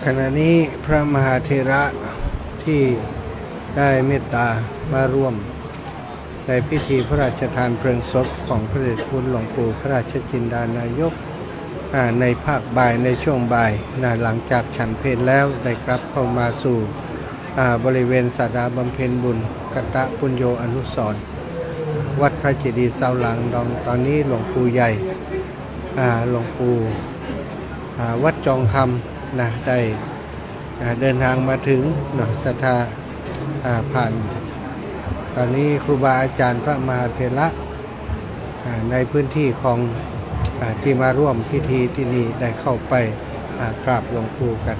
ขณะนี้พระมหาเถระที่ได้เมตตามาร่วมในพิธีพระราชทานเพลิงศพของพระเดชคุณหลวงปู่พระราชจินดานายกในภาคบ่ายในช่วงบ่ายหลังจากฉันเพลแล้วได้กลับเข้ามาสู่บริเวณศาลาบำเพ็ญบุญกตปุญโญอนุสรณ์วัดพระเจดีย์เสาหลังตอนนี้หลวงปู่ใหญ่หลวงปู่วัดจองคำได้เดินทางมาถึงศรัทธาผ่านตอนนี้ครูบาอาจารย์พระมหาเถระในพื้นที่ของที่มาร่วมพิธีที่นี่ได้เข้าไปกราบหลวงปู่กัน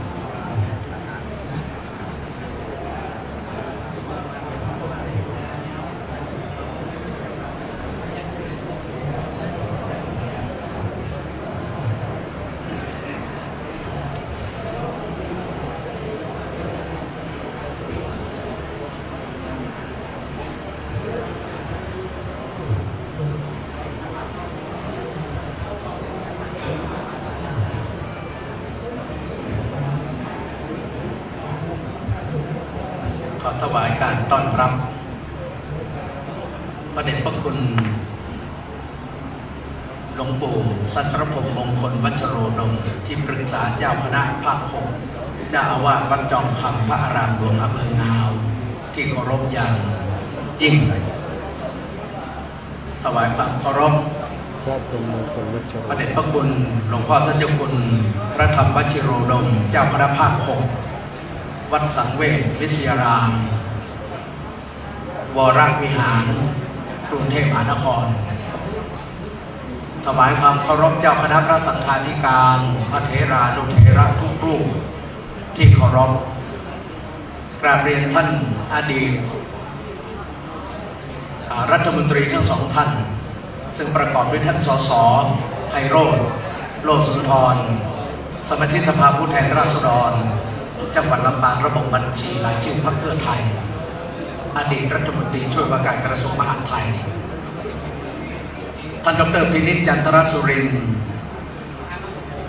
ขอถวายการต้อนรับพระเดชพระคุณหลวงปู่ท่านพระพรหมมงคลวัชโรดมที่ปรึกษาเจ้าคณะภาค6เจ้าอาวาสวัดจอมคำพระอารามหลวงอำเภองาวที่เคารพอย่างยิ่งถวายความเคารพพระพรหมมงคลวัชโรพระเดชพระคุณหลวงพ่อท่านเจ้าคุณพระธรรมวชิโรดมเจ้าคณะภาค6วัดสังเวชวิทยารามวรวิหารกรุงเทพมหานครถวายความเคารพเจ้าคณะพระสังฆาธิการพระเถรานุเถระทุกรูปที่เคารพกราบเรียนท่านอดีตรัฐมนตรีทั้งสองท่านซึ่งประกอบด้วยท่านสส.ไพโรจน์ โลสุนทรสมาชิกสภาผู้แทนราษฎรจังหวัดลำปางระบบบัญชีรายชื่อพรรคเพื่อไทยอดีตรัฐมนตรีช่วยว่าการกระทรวงมหาดไทยท่านดร.พินิจจันทรสุรินทร์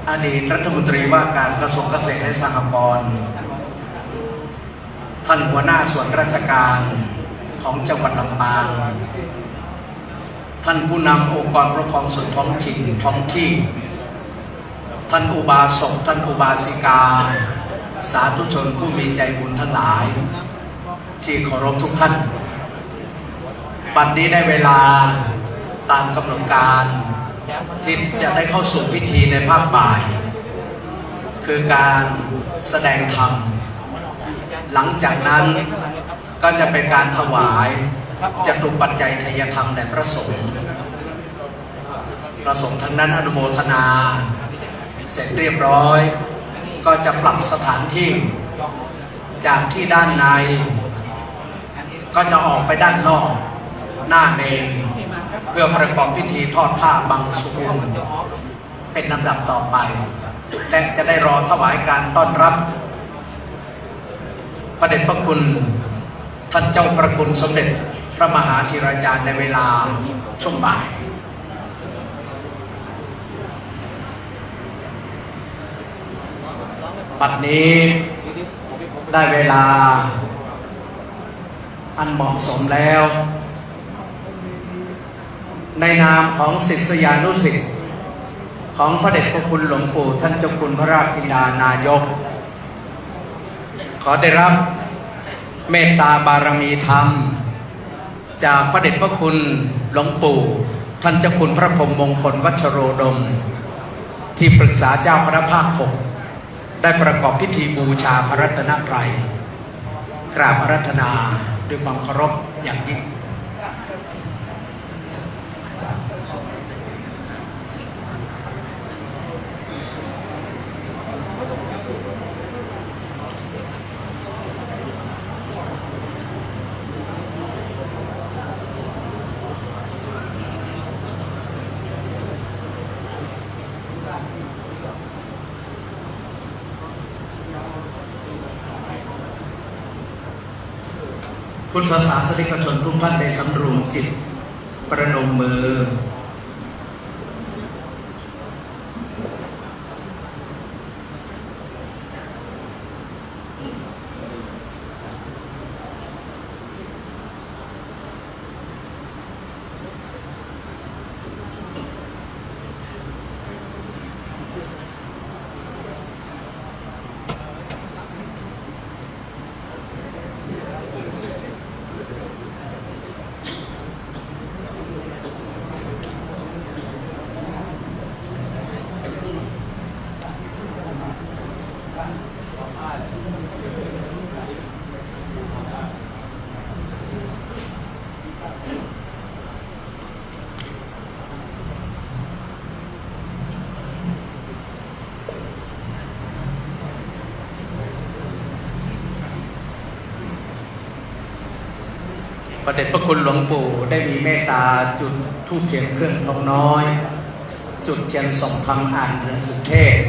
อดีตรัฐมนตรีว่าการกระทรวงเกษตรและสหกรณ์ท่านหัวหน้าส่วนราชการของจังหวัดลำปางท่านผู้นำองค์กรปกครองส่วนท้องถิ่นท้องที่ท่านอุบาสกท่านอุบาสิกาสาธุชนผู้มีใจบุญทั้งหลายที่เคารพทุกท่านบัดนี้ได้เวลาตามกำหนดการที่จะได้เข้าสู่พิธีในภาคบ่ายคือการแสดงธรรมหลังจากนั้นก็จะเป็นการถวายจตุปัจจัยทายธรรมแด่พระสงฆ์ทั้งนั้นอนุโมทนาเสร็จเรียบร้อยก็จะปรับสถานที่จากที่ด้านในก็จะออกไปด้านนอกหน้าเมรุเพื่อประกอบพิธีทอดผ้าบังสุกุลเป็นลำดับต่อไปและจะได้รอถวายการต้อนรับพระเดชพระคุณท่านเจ้าประคุณสมเด็จพระมหาธีราจารย์ในเวลาช่วงบ่ายบัดนี้ได้เวลาอันเหมาะสมแล้วในนามของศิษยานุศิษย์ของพระเดชพระคุณหลวงปู่ท่านเจ้าคุณพระราชธิดานายกขอได้รับเมตตาบารมีธรรมจากพระเดชพระคุณหลวงปู่ท่านเจ้าคุณพระพรหมมงคลวัชโรดมที่ปรึกษาเจ้าคณะภาค6ได้ประกอบพิธีบูชาพระรัตนตรัยกราบอาราธนาด้วยความเคารพอย่างยิ่งพุทธศาสนิกชนทุกท่านได้สำรวมจิตประนมมือ พระเดชพระคุณหลวงปู่ได้มีเมตตาจุดธูปเทียนเครื่องทองน้อยจุดเทียนส่งธรรมอ่านหนังสือเทศน์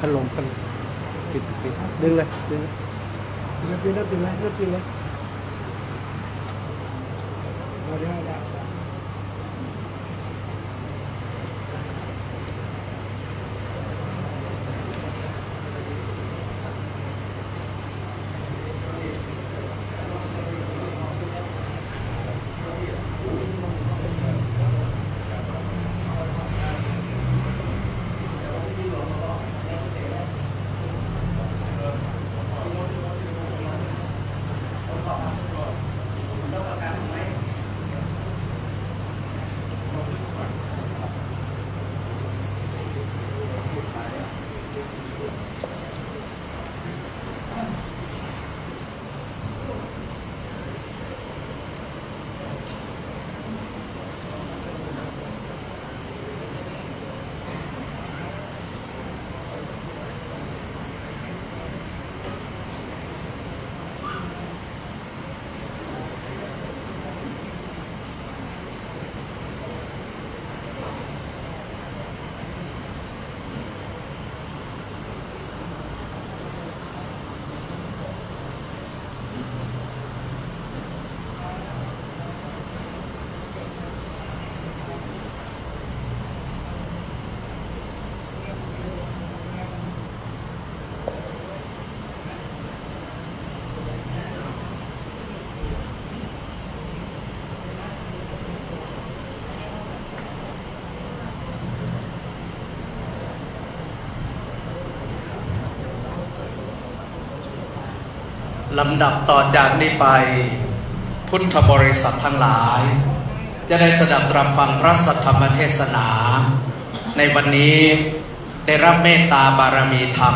พัดลมกันปิดดึงเลยดึงเลยลำดับต่อจากนี้ไปพุทธบริษัททั้งหลายจะได้สดับตรับฟังพระสัทธรรมเทศนาในวันนี้ได้รับเมตตาบารมีธรรม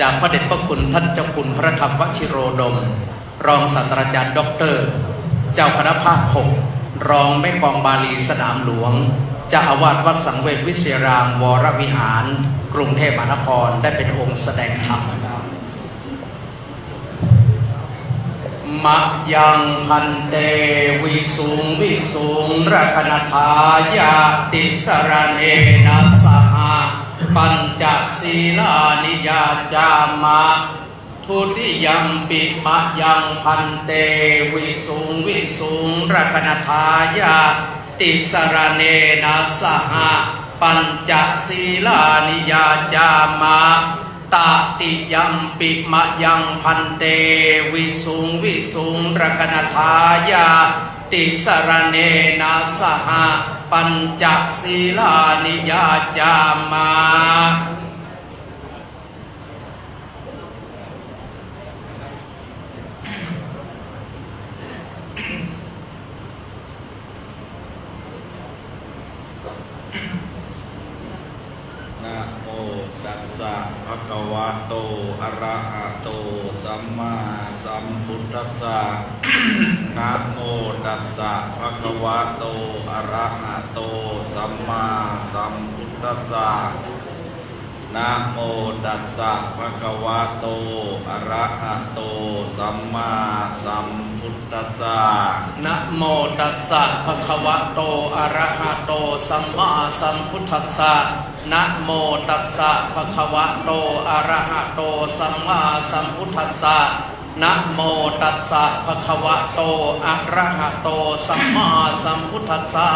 จากพระเดชพระคุณท่านเจ้าคุณพระธรรมวชิโรดมรองศาสตราจารย์ด็อกเตอร์เจ้าคณะภาค 6รองแม่กองบาลีสนามหลวงเจ้าอาวาสวัดสังเวชวิเศษรามวรวิหารกรุงเทพมหานครได้เป็นองค์แสดงธรรมมะยังพันเตวิสุงวิสุงรักนทายาติสรเนนะสหปัญจศีลานิยาจามะทุติยัมปิมะยังพันเตวิสุงวิสุงรักนทายาติสรเนนะสหปัญจศีลานิยาจามะตติยัมปิมะยังพันเตวิสุงวิสุงรักนทายาติสรเนนะสหปัญจศีลานิยาจามะนะโมตัสสะภะคะวะโตอะระหะโตสัมมาสัมพุทธัสสะ นะโมตัสสะภะคะวะโตอะระหะโตสัมมาสัมพุทธัสสะ นะโมตัสสะภะคะวะโตอะระหะโตสัมมาสัมพุทธัสสะ นะโมตัสสะภะคะวะโตอะระหะโตสัมมาสัมพุทธัสสะนะโมตัสสะภะคะวะโตอะระหะโตสัมมาสัมพุทธัสสะ นะโมตัสสะภะคะวะโตอะระหะโตสัมมาสัมพุทธัสสะ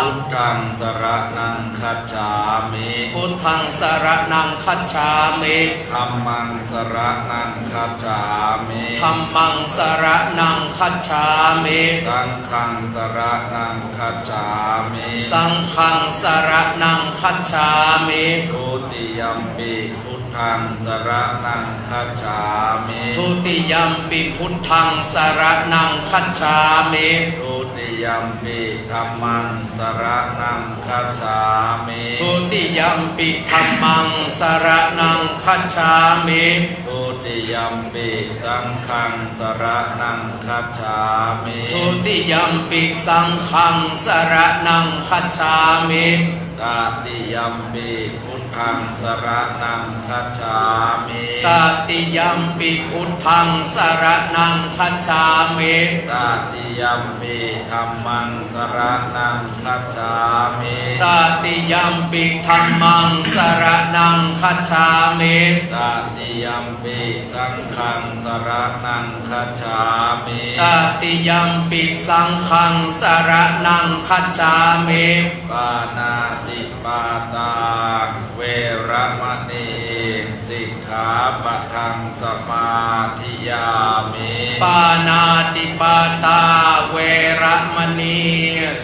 พุทธังสรณังคัจฉามิ พุทธังสรณังคัจฉามิ ธัมมังสรณังคัจฉามิ ธัมมังสรณังคัจฉามิ สังฆังสรณังคัจฉามิ สังฆังสรณังคัจฉามิ ทุติยัมปิพุทธังสรณังคัจฉามิ ทุติยัมปิพุทธังสรณังคัจฉามิ ทุติยัมปิธัมมังสรณังคัจฉามิ ทุติยัมปิธัมมังสรณังคัจฉามิ ทุติยัมปิสังฆังสรณังคัจฉามิ ทุติยัมปิสังฆังสรณังคัจฉามิ ตติยัมปิพุทธังสรณังคัจฉามิ ตติยัมปิพุทธังสรณังคัจฉามิ ตติยัมปิธัมมังสรณังคัจฉามิ ตติยัมปิธัมมังสรณังคัจฉามิ ตติยัมปิสังฆังสรณังคัจฉามิ ตติยัมปิสังฆังสรณังคัจฉามิ ปานาติปาตาเวรมณีสิกขาปะทังสมาธิยามิ ปานาติปาตาเวระมณี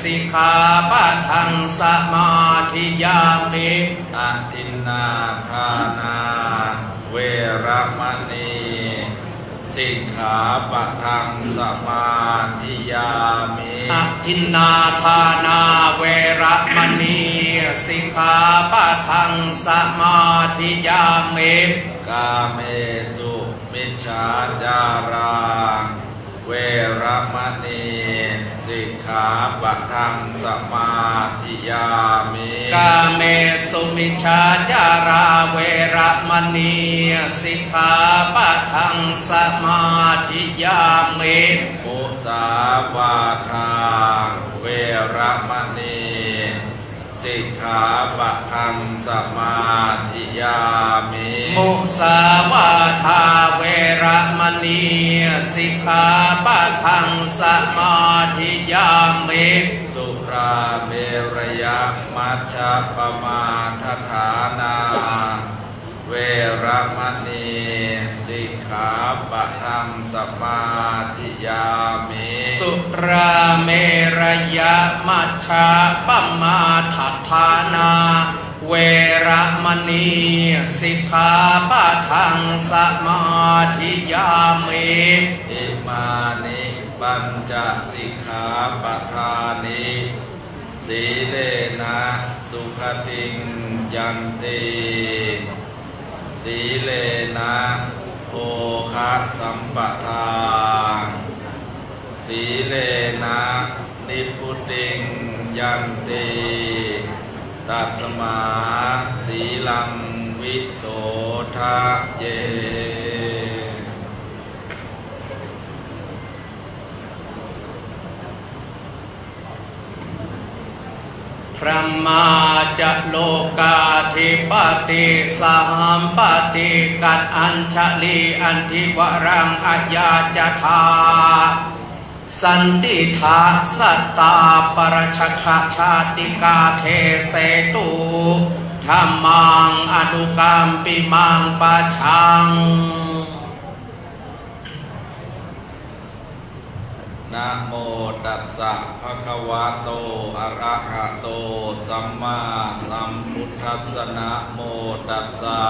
สิกขาปะทังสมาธิยามิ อทินนาทานาเวรมณีสิกขาปะทังสมาธิยามิ อทินนาทานาเวระมณีสิกขาปะทังสมาธิยามิ กาเมสุมิจฉาจาราเวรมณีสิกขาปะทังสมาธิยามิ กาเมสุมิชฌาจาราเวระมณีสิกขาปะทังสมาธิยามิ มุสาวาทาเวรมณีสิกขาปะทังสมาธิยามิ มุสาวาทาเวระมณีสิกขาปะทังสมาธิยามิ สุราเมรยมัชฌัปปมาทฐานาเวรมณีสิกขาปะทังสมาธิยามิ สุราเมรยมัชฌะปมาทัฏฐานาเวระมณีสิกขาปะทังสมาธิยามิ อิมานิปัญจสิกขาปทานิสีเลนะสุขติงยันติสีเลนะโอคะสัมปทาสีเลนะนิพพุติงยันติตัสมาสีลังวิโสทะเย พระมาจะโลกาธิปติสหัมปติกัดอัญชลีอันทิวรังอัญญาจทาสันติทาสัตตาปรชคชาติกาเทเสตุธรรมังอนุกรรมปิมังปะชัง นะโมตัสสะภะคะวะโตอะระหะโตสัมมาสัมพุทธัสสะนะโมตัสสะ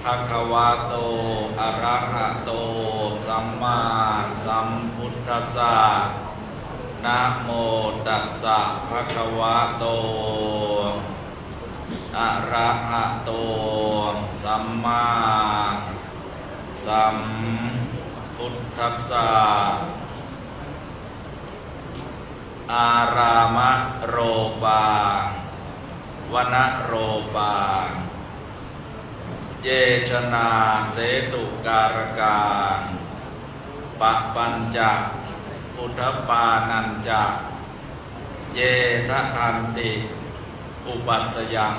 ภะคะวะโตอะระหะโตสัมมาสัมพุทธัสสะนะโมตัสสะภะคะวะโตอะระหะโตสัมมาสัมพุทธัสสะอารามะโรปาวนะโรปาเยชนาเสตุการกาปะปัญจะพุทธปานัญจะเยทะทันติอุปัสสยัง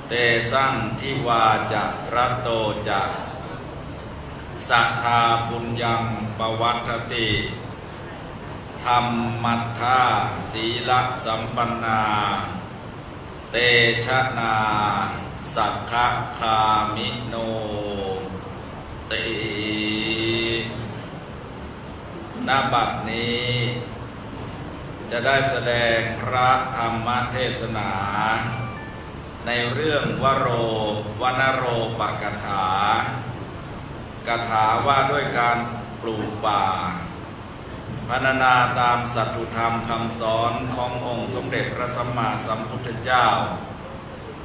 เตสั่งทิวาจะรัตโตจะ สัทธาปุญญังปวัตติธรรมัทธาศีลสัมปันนาเตชะนาสักขะคามิโนติณบัดนี้จะได้แสดงพระธรรมเทศนาในเรื่องวโรวนโรปกถากถาว่าด้วยการปลูกป่าพรรณนาตามสัตถุธรรมคำสอนขององค์สมเด็จพระสัมมาสัมพุทธเจ้า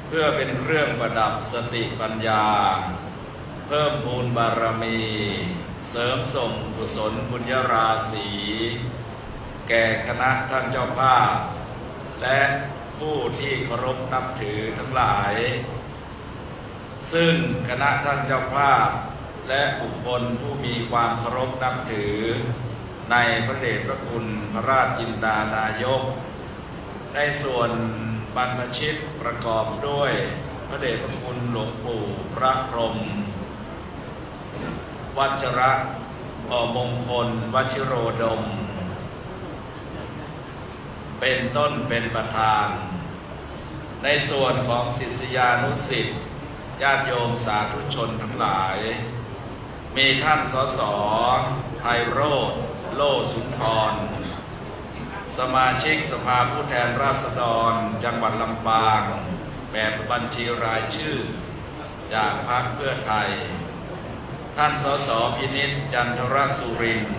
เพื่อเป็นเครื่องประดับสติปัญญาเพิ่มพูนบารมีเสริมส่งกุศลบุญญาราศีแก่คณะท่านเจ้าภาพและผู้ที่เคารพนับถือทั้งหลายซึ่งคณะท่านเจ้าภาพและบุคคลผู้มีความเคารพนับถือในพระเดชพระคุณพระราชจินดานายกในส่วนบรรพชิตประกอบด้วยพระเดชพระคุณหลวงปู่พระพรหมวัชระมงคลวชิโรดมเป็นต้นเป็นประธานในส่วนของศิษยานุศิษย์ญาติโยมสาธุชนทั้งหลายมีท่านสส.ไพโรจน์โลสุนทรสมาชิกสภาผู้แทนราษฎรจังหวัดลำปางแบบบัญชีรายชื่อจากพรรคเพื่อไทยท่านสส.พินิจจันทรสุรินทร์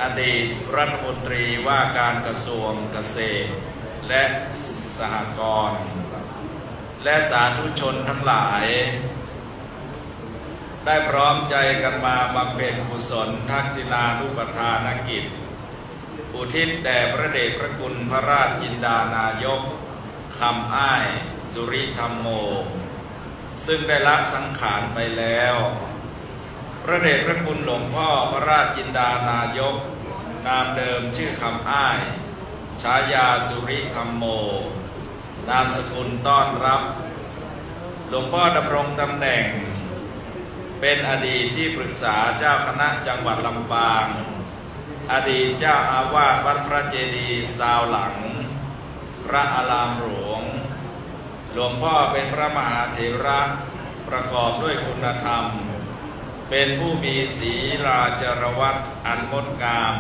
อดีตรัฐมนตรีว่าการกระทรวงเกษตรและสหกรณ์และสาธุชนทั้งหลายได้พร้อมใจกันมาบำเพ็ญกุศลทักษิณานุปทานกิจอุทิศแด่พระเดชพระคุณพระราชจินดานายกคำอ้ายสุริธรรมโมซึ่งได้ละสังขารไปแล้วพระเดชพระคุณหลวงพ่อพระราชจินดานายกนามเดิมชื่อคำอ้ายฉายาสุริธรรมโมนามสกุลต้อนรับหลวงพ่อดำรงตำแหน่งเป็นอดีตที่ปรึกษาเจ้าคณะจังหวัดลำปางอดีตเจ้าอาวาสวัดพระเจดีย์ซาวหลังพระอารามหลวงหลวงพ่อเป็นพระมหาเถระประกอบด้วยคุณธรรมเป็นผู้มีศีลาจารวัตรอันงดงาม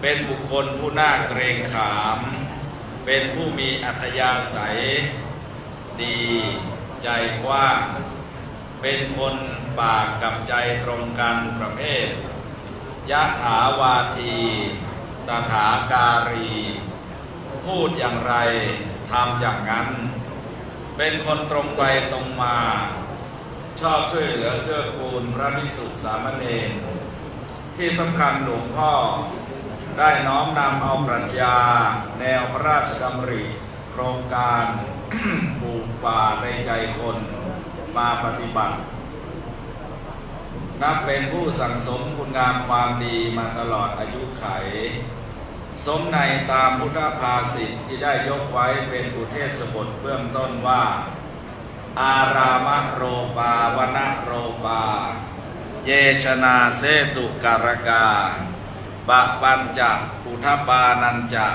เป็นบุคคลผู้น่าเกรงขามเป็นผู้มีอัธยาศัยดีใจกว้างเป็นคนปากกับใจตรงกันประเภทยะถาวาทีตถาการีพูดอย่างไรทำอย่างนั้นเป็นคนตรงไปตรงมาชอบช่วยเหลือเกื้อกูลพระภิกษุสามเณรที่สำคัญหลวงพ่อได้น้อมนำเอาปรัชญาแนวพระราชดำริโครงการ ปลูกป่าในใจคนมาปฏิบัตินับเป็นผู้สั่งสมคุณงามความดีมาตลอดอายุไขสมในตามพุทธภาษิตที่ได้ยกไว้เป็นอุเทศบทเบื้องต้นว่าอารามโรปาวนะโรปาเยชนาเสตุการกาปะปัญจะปุถปานัญจะ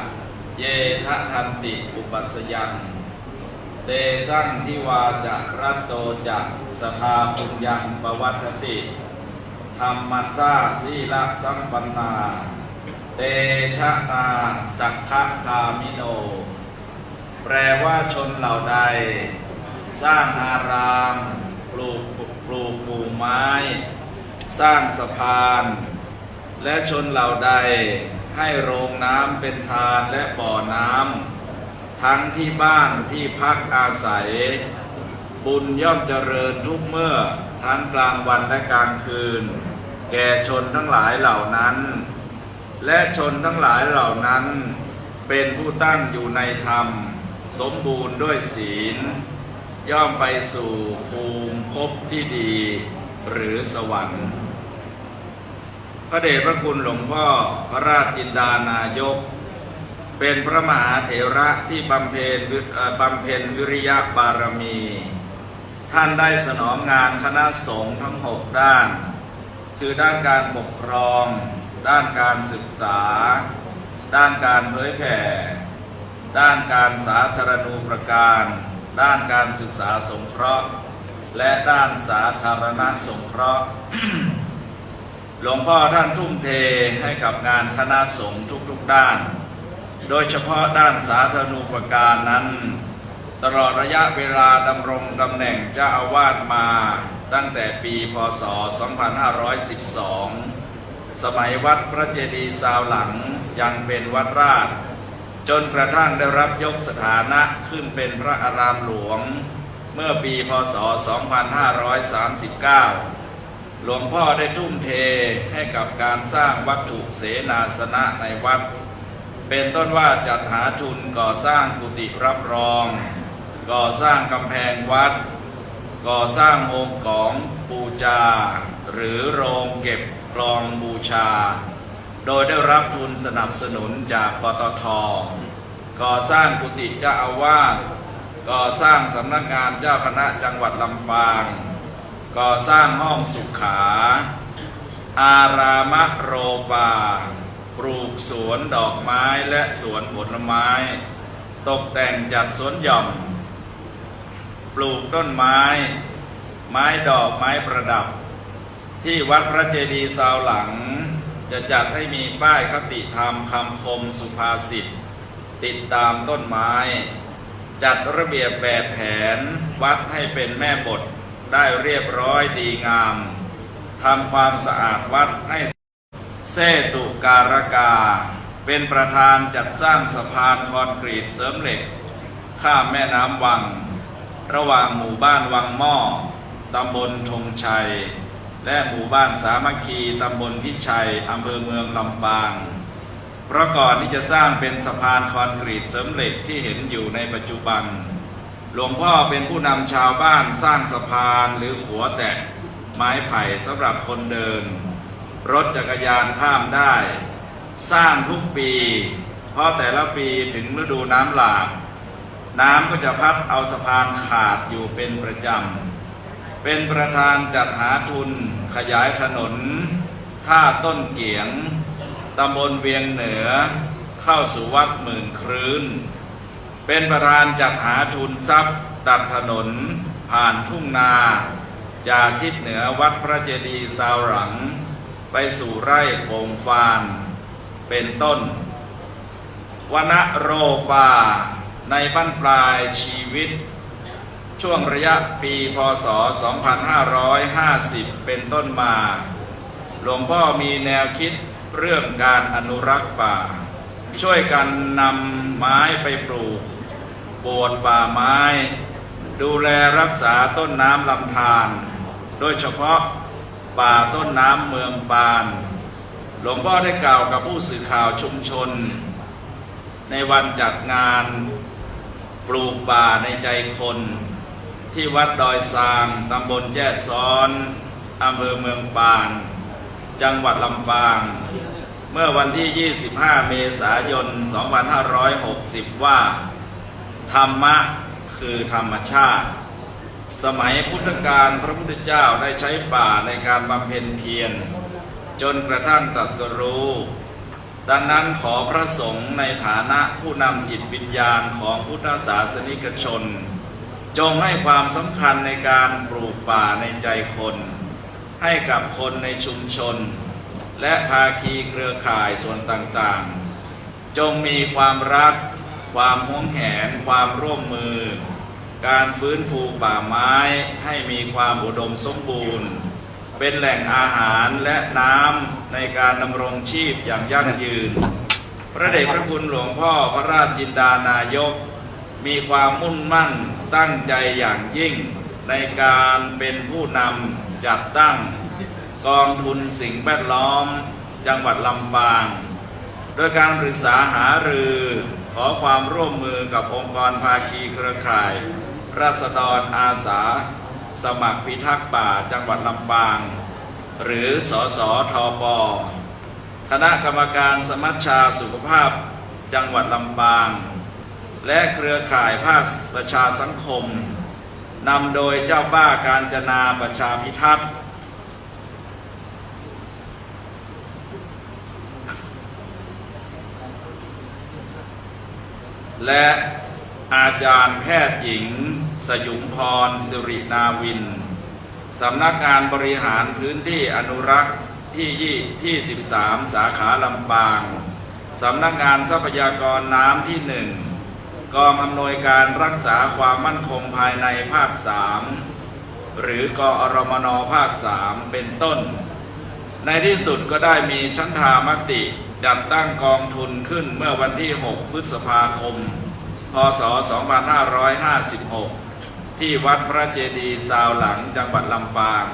เยทะทันติอุปัสสยันเตสังทิวาจะรัตโตจะสภาปุญญังปวัตติธรรมัตตาสีลสัมปันนาเตชะนาสักขะคามิโนแปลว่าชนเหล่าใดสร้างอารามปลูกปลูกไม้สร้างสะพานและชนเหล่าใดให้โรงน้ำเป็นทานและบ่อน้ำทั้งที่บ้านที่พักอาศัยบุญย่อมเจริญทุกเมื่อทั้งกลางวันและกลางคืนแก่ชนทั้งหลายเหล่านั้นและชนทั้งหลายเหล่านั้นเป็นผู้ตั้งอยู่ในธรรมสมบูรณ์ด้วยศีลย่อมไปสู่ภูมิภพที่ดีหรือสวรรค์พระเดชพระคุณหลวงพ่อพระราชจินดานายกเป็นพระมหาเถระที่บำเพ็ญวิริยบารมีท่านได้สนองงานคณะสงฆ์ทั้ง6ด้าน คือด้านการปกครอง ด้านการศึกษา ด้านการเผยแผ่ด้านการสาธารณูปการ ด้านการศึกษาสงเคราะห์และด้านสาธารณสงเคราะห์ หลวงพ่อท่านทุ่มเทให้กับงานคณะสงฆ์ทุกๆด้านโดยเฉพาะด้านสาธารณูปการนั้นตลอดระยะเวลาดำรงตำแหน่งเจ้าอาวาสมาตั้งแต่ปีพ.ศ. 2512 สมัยวัดพระเจดีย์ซาวหลังยังเป็นวัดราชจนกระทั่งได้รับยกสถานะขึ้นเป็นพระอารามหลวงเมื่อปีพ.ศ. 2539 หลวงพ่อได้ทุ่มเทให้กับการสร้างวัตถุเสนาสนะในวัดเป็นต้นว่าจัดหาทุนก่อสร้างกุฏิรับรองก่อสร้างกำแพงวัดก่อสร้างโรงของบูชาหรือโรงเก็บกลองบูชาโดยได้รับทุนสนับสนุนจากปตท.ก่อสร้างกุฏิเจ้าอาวาสก่อสร้างสำนักงานเจ้าคณะจังหวัดลำปางก่อสร้างห้องสุขาอารามโรปาปลูกสวนดอกไม้และสวนผลไม้ตกแต่งจัดสวนหย่อมปลูกต้นไม้ไม้ดอกไม้ประดับที่วัดพระเจดีย์ซาวหลังจะจัดให้มีป้ายคติธรรมคำคมสุภาษิตติดตามต้นไม้จัดระเบียบแบบแผนวัดให้เป็นแม่บทได้เรียบร้อยดีงามทำความสะอาดวัดให้เซตุการกาเป็นประธานจัดสร้างสะพานคอนกรีตเสริมเหล็กข้ามแม่น้ำวังระหว่างหมู่บ้านวังหม้อตำบลธงชัยและหมู่บ้านสามัคคีตำบลพิชัยอำเภอเมืองลำปางเพราะก่อนที่จะสร้างเป็นสะพานคอนกรีตเสริมเหล็กที่เห็นอยู่ในปัจจุบันหลวงพ่อเป็นผู้นำชาวบ้านสร้างสะพานหรือขัวแตะไม้ไผ่สำหรับคนเดินรถจักรยานข้ามได้สร้างทุกปีเพราะแต่ละปีถึงฤดูน้ำหลากน้ำก็จะพัดเอาสะพานขาดอยู่เป็นประจำเป็นประธานจัดหาทุนขยายถนนท่าต้นเกียงตำบลเวียงเหนือเข้าสู่วัดหมื่นครื้นเป็นประธานจัดหาทุนทรัพย์ตัดถนนผ่านทุ่งนาจากทิศเหนือวัดพระเจดีย์ซาวหลังไปสู่ไร่โป่งฟานเป็นต้นวนโรปาในบั้นปลายชีวิตช่วงระยะปีพ.ศ. 2550 เป็นต้นมาหลวงพ่อมีแนวคิดเรื่องการอนุรักษ์ป่าช่วยกันนำไม้ไปปลูกโบสถ์ป่าไม้ดูแลรักษาต้นน้ำลำธารโดยเฉพาะป่าต้นน้ำเมืองปานหลวงพ่อได้กล่าวกับผู้สื่อข่าวชุมชนในวันจัดงานปลูกป่าในใจคนที่วัดดอยซางตำบลแจ้ซ้อนอำเภอเมืองปานจังหวัดลำปางเมื่อวันที่ 25 เมษายน 2560 ว่าธรรมะคือธรรมชาติสมัยพุทธกาลพระพุทธเจ้าได้ใช้ป่าในการบำเพ็ญเพียรจนกระทั่งตรัสรู้ดังนั้นขอพระสงฆ์ในฐานะผู้นำจิตวิญญาณของพุทธศาสนิกชนจงให้ความสำคัญในการปลูกป่าในใจคนให้กับคนในชุมชนและภาคีเครือข่ายส่วนต่างๆจงมีความรักความหวงแหนความร่วมมือการฟื้นฟูป่าไม้ให้มีความอุดมสมบูรณ์เป็นแหล่งอาหารและน้ำในการดำรงชีพอย่างยั่งยืนพระเดชพระคุณหลวงพ่อพระราชจินดานายกมีความมุ่งมั่นตั้งใจอย่างยิ่งในการเป็นผู้นำจัดตั้งกองทุนสิ่งแวดล้อมจังหวัดลำปางโดยการปรึกษาหารือขอความร่วมมือกับองค์กรภาคีเครือข่ายราษฎรอาสาสมัครพิทักษ์ป่าจังหวัดลำปางหรือสสทป.คณะกรรมการสมัชชาสุขภาพจังหวัดลำปางและเครือข่ายภาคประชาสังคมนำโดยเจ้าป้ากาญจนาประชาพิทักษ์ และอาจารย์แพทย์หญิงสยุมพรสิรินาวินสำนักงานบริหารพื้นที่อนุรักษ์ที่ 13 สาขาลำปางสำนักงานทรัพยากรน้ำที่ 1 กองอำนวยการรักษาความมั่นคงภายในภาค 3 หรือกอรมนภาค 3 เป็นต้นในที่สุดก็ได้มีฉันทามติจัดตั้งกองทุนขึ้นเมื่อวันที่ 6 พฤษภาคม พ.ศ. 2556 ที่วัดพระเจดีย์ซาวหลังจังหวัดลำปาง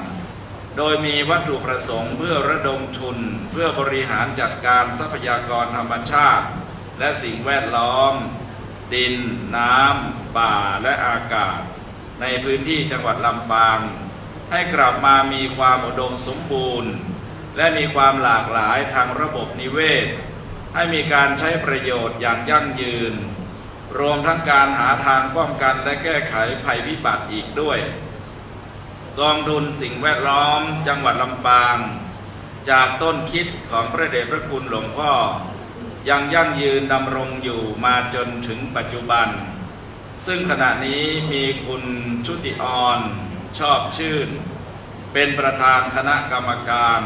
โดยมีวัตถุประสงค์เพื่อระดมทุนเพื่อบริหารจัดการทรัพยากรธรรมชาติและสิ่งแวดล้อมดินน้ำป่าและอากาศในพื้นที่จังหวัดลำปางให้กลับมามีความอุดมสมบูรณ์และมีความหลากหลายทางระบบนิเวศให้มีการใช้ประโยชน์อย่างยั่งยืนรวมทั้งการหาทางป้องกันและแก้ไขภัยพิบัติอีกด้วยกองทุนสิ่งแวดล้อมจังหวัดลำปางจากต้นคิดของพระเดชพระคุณหลวงพ่อยังยั่งยืนดำรงอยู่มาจนถึงปัจจุบันซึ่งขณะนี้มีคุณชุติอรชอบชื่นเป็นประธานคณะกรรมการ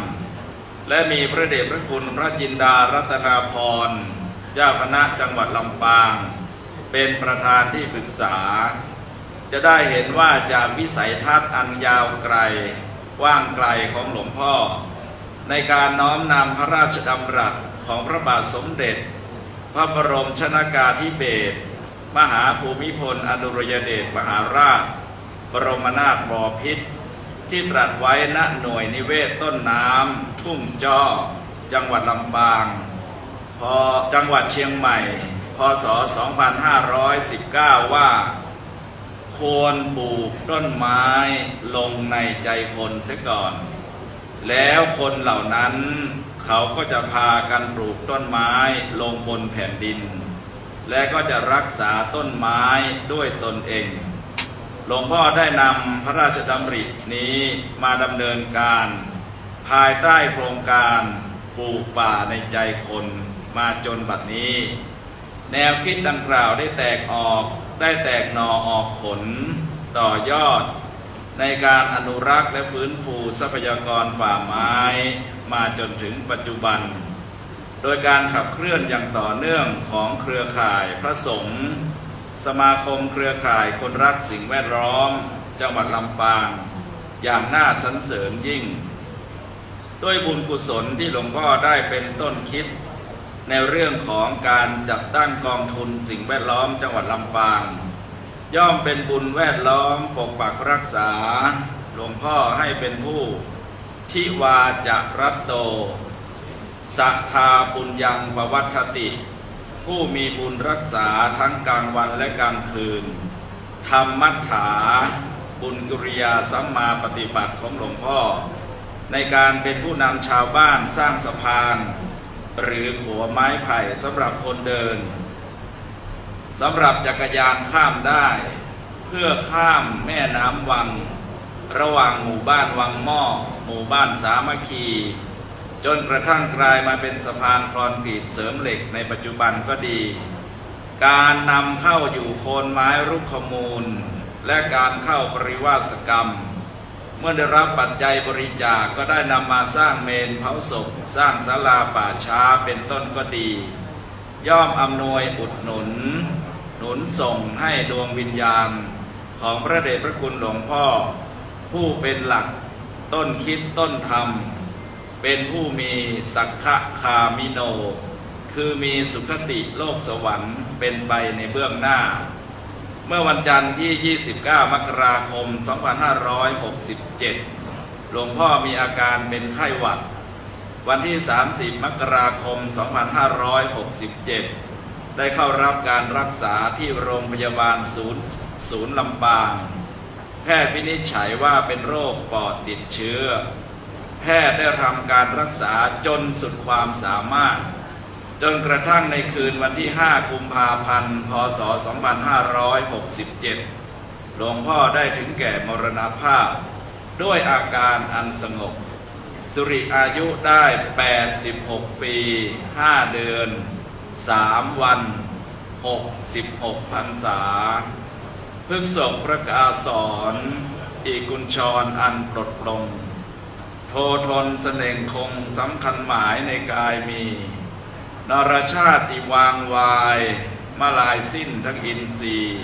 และมีพระเดชพระคุณพระจินดารัตนาพรเจ้าคณะจังหวัดลำปางเป็นประธานที่ปรึกษาจะได้เห็นว่าจากวิสัยทัศน์อันยาวไกลกว้างไกลของหลวงพ่อในการน้อมนำพระราชดำรัสของพระบาทสมเด็จพระบรมชนกาธิเบศรมหาภูมิพลอดุลยเดชมหาราชบรมนาถบพิตรที่ตรัสไว้ณหน่วยนิเวศต้นน้ำทุ่งจ้อจังหวัดลำปางจังหวัดเชียงใหม่พ.ศ. 2519 ว่าควรปลูกต้นไม้ลงในใจคนเสียก่อนแล้วคนเหล่านั้นเขาก็จะพากันปลูกต้นไม้ลงบนแผ่นดินและก็จะรักษาต้นไม้ด้วยตนเองหลวงพ่อได้นำพระราชดำรินี้มาดำเนินการภายใต้โครงการปลูกป่าในใจคนมาจนบัดนี้แนวคิดดังกล่าวได้แตกหน่อออกผลต่อยอดในการอนุรักษ์และฟื้นฟูทรัพยากรป่าไม้มาจนถึงปัจจุบันโดยการขับเคลื่อนอย่างต่อเนื่องของเครือข่ายพระสงฆ์สมาคมเครือข่ายคนรักสิ่งแวดล้อมจังหวัดลำปางอย่างน่าสรรเสริญยิ่งด้วยบุญกุศลที่หลวงพ่อได้เป็นต้นคิดในเรื่องของการจัดตั้งกองทุนสิ่งแวดล้อมจังหวัดลำปางย่อมเป็นบุญแวดล้อมปกปักรักษาหลวงพ่อให้เป็นผู้ทิวาจรัตโตสัทธาปุญญังปวัฏฐติผู้มีบุญรักษาทั้งกลางวันและกลางคืนธรรมัฏฐาบุญกิริยาสัมมาปฏิบัติของหลวงพ่อในการเป็นผู้นำชาวบ้านสร้างสะพานหรือขัวไม้ไผ่สำหรับคนเดินสำหรับจักรยานข้ามได้เพื่อข้ามแม่น้ำวังระหว่างหมู่บ้านวังหม้อหมู่บ้านสามัคคีจนกระทั่งกลายมาเป็นสะพานคอนกรีตเสริมเหล็กในปัจจุบันก็ดีการนำเข้าอยู่โคนไม้รุกขมูลและการเข้าปริวาสกรรมเมื่อได้รับปัจจัยบริจาคก็ได้นำมาสร้างเมรุเผาศพสร้างศาลาป่าช้าเป็นต้นก็ดีย่อมอำนวยอุดหนุนส่งให้ดวงวิญญาณของพระเดชพระคุณหลวงพ่อผู้เป็นหลักต้นคิดต้นธรรมเป็นผู้มีสักขะคามิโนคือมีสุคติโลกสวรรค์เป็นไปในเบื้องหน้าเมื่อวันจันทร์ที่ 29 มกราคม 2567 หลวงพ่อมีอาการเป็นไข้หวัดวันที่ 30 มกราคม 2567 ได้เข้ารับการรักษาที่โรงพยาบาลศูนย์ลำปางแพทย์วินิจฉัยว่าเป็นโรคปอดติดเชื้อแพทย์ได้ทำการรักษาจนสุดความสามารถจนกระทั่งในคืนวันที่ 5 กุมภาพันธ์ พ.ศ. 2567 หลวงพ่อได้ถึงแก่มรณภาพด้วยอาการอันสงบสุริอายุได้ 86 ปี 5 เดือน 3 วัน 66 พรรษาพฤกษกประกาศรอีกุญชรอันปลดปลงโททนเสน่งคงสำคัญหมายในกายมีนรชาติวางวายมาลายสิ้นทั้งอินทรีย์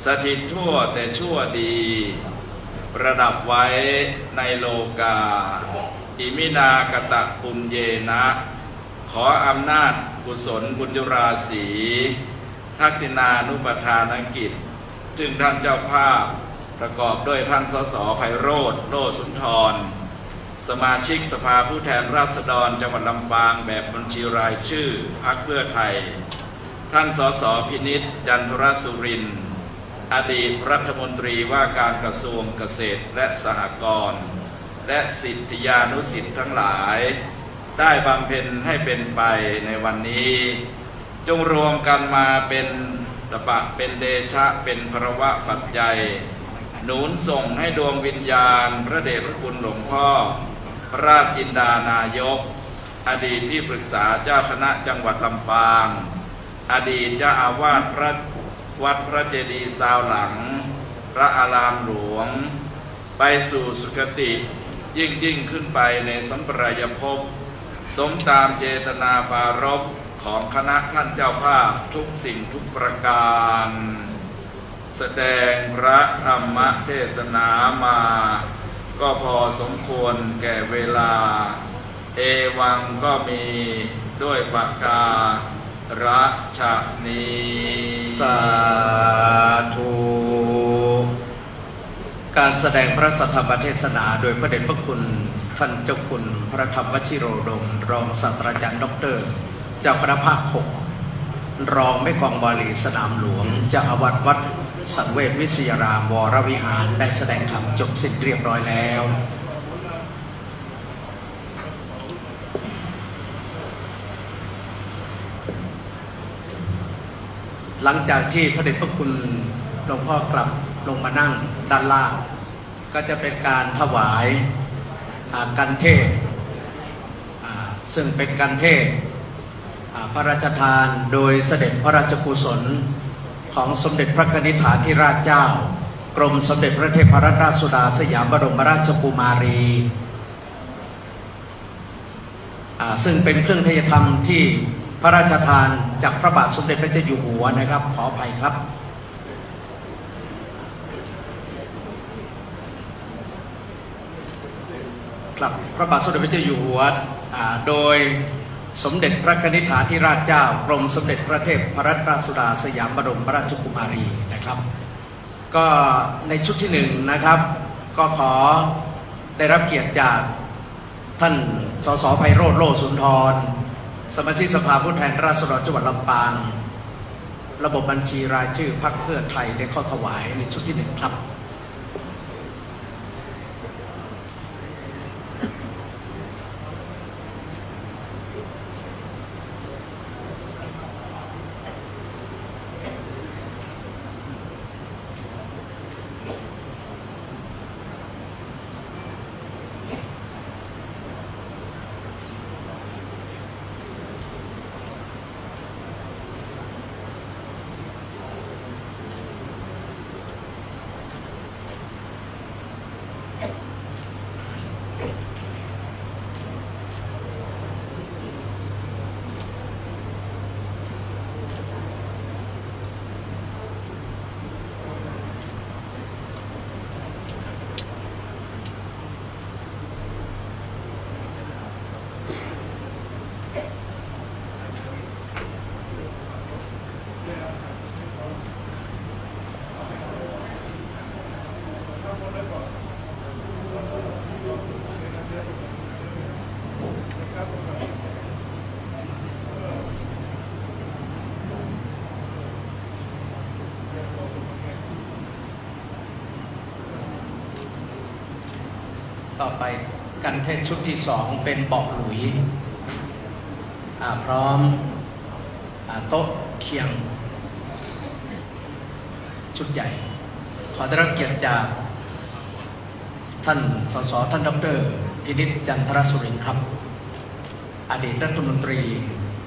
สถิตทั่วแต่ชั่วดีประดับไว้ในโลกาอิมินากตะปุญเยนะขออำนาจกุศลบุญยุราศีทักษิณานุปทานกิจซึ่งท่านเจ้าภาพประกอบด้วยท่านสสไพโรจน์โลสุนทรสมาชิกสภาผู้แทนราษฎรจังหวัดลำปางแบบบัญชีรายชื่อพรรคเพื่อไทยท่านสสพินิจจันทรสุรินทร์อดีตรัฐมนตรีว่าการกระทรวงเกษตรและสหกรณ์และศิษยานุศิษย์ทั้งหลายได้บำเพ็ญให้เป็นไปในวันนี้จงรวมกันมาเป็นตบะเป็นเดชะเป็นภรวะปัจจัยหนุนส่งให้ดวงวิญญาณพระเดชพระคุณหลวงพ่อพระราชจินดานายกอดีตที่ปรึกษาเจ้าคณะจังหวัดลำปางอดีตเจ้าอาวาสวัดพระเจดีย์ซาวหลังพระอารามหลวงไปสู่สุคติยิ่งขึ้นไปในสัมปรายภพสมตามเจตนาปารภของคณะท่านเจ้าภาพทุกสิ่งทุกประการแสดงพระธรรมเทศนามาก็พอสมควรแก่เวลาเอวังก็มีด้วยปากการะฉะนี้สาธุ การแสดงพระสัทธรรมเทศนาโดยพระเดชพระคุณท่านเจ้าคุณพระธรรมวชิโรดมรองศาสตราจารย์ด็อกเตอร์เจ้าคณะภาค 6รองแม่กองบาลีสนามหลวงเจ้าอาวาสวัดสังเวชวิทยารามวรวิหารได้แสดงธรรมจบสิ้นเรียบร้อยแล้วหลังจากที่พระเดชพระคุณหลวงพ่อกลับลงมานั่งด้านล่างก็จะเป็นการถวายกันเทศซึ่งเป็นกันเทศพระราชทานโดยเสด็จพระราชกุศลของสมเด็จพระนิธิฐาธิราชเจ้ากรมสมเด็จพระเทพรัตนราชสุดาสยามบรมราชกุมารีซึ่งเป็นเครื่องเทศธรรมที่พระราชทานจากพระบาทสมเด็จพระเจ้าอยู่หัวนะครับขออภัยครับครับพระบาทสมเด็จพระเจ้าอยู่หัวโดยสมเด็จพระนิธิฐาธิราชเจ้ากรมสมเด็จพระเทพรัตนราชสุดาสยามบรมราชกุมารีนะครับก็ในชุดที่1นะครับก็ขอได้รับเกียรติจากท่านสสไพโรจน์โลสุนทรสมาชิกสภาผู้แทนราษฎรจังหวัดลำปางระบบบัญชีรายชื่อพรรคเพื่อไทยได้เข้าถวายในชุดที่1ครับต่อไปกันเทศชุดที่2เป็นเบาะหลุยพร้อมโต๊ะเคียงชุดใหญ่ขอได้รับเกียรติจากท่านสสท่านดร.พินิจจันทรสุรินทร์ครับอดีตรัฐมนตรี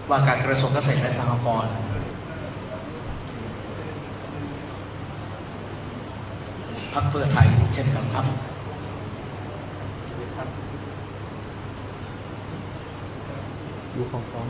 ว่าการกระทรวงเกษตรและสหกรณ์ พรรคเพื่อไทยเช่นกันครับอยู่ของกอง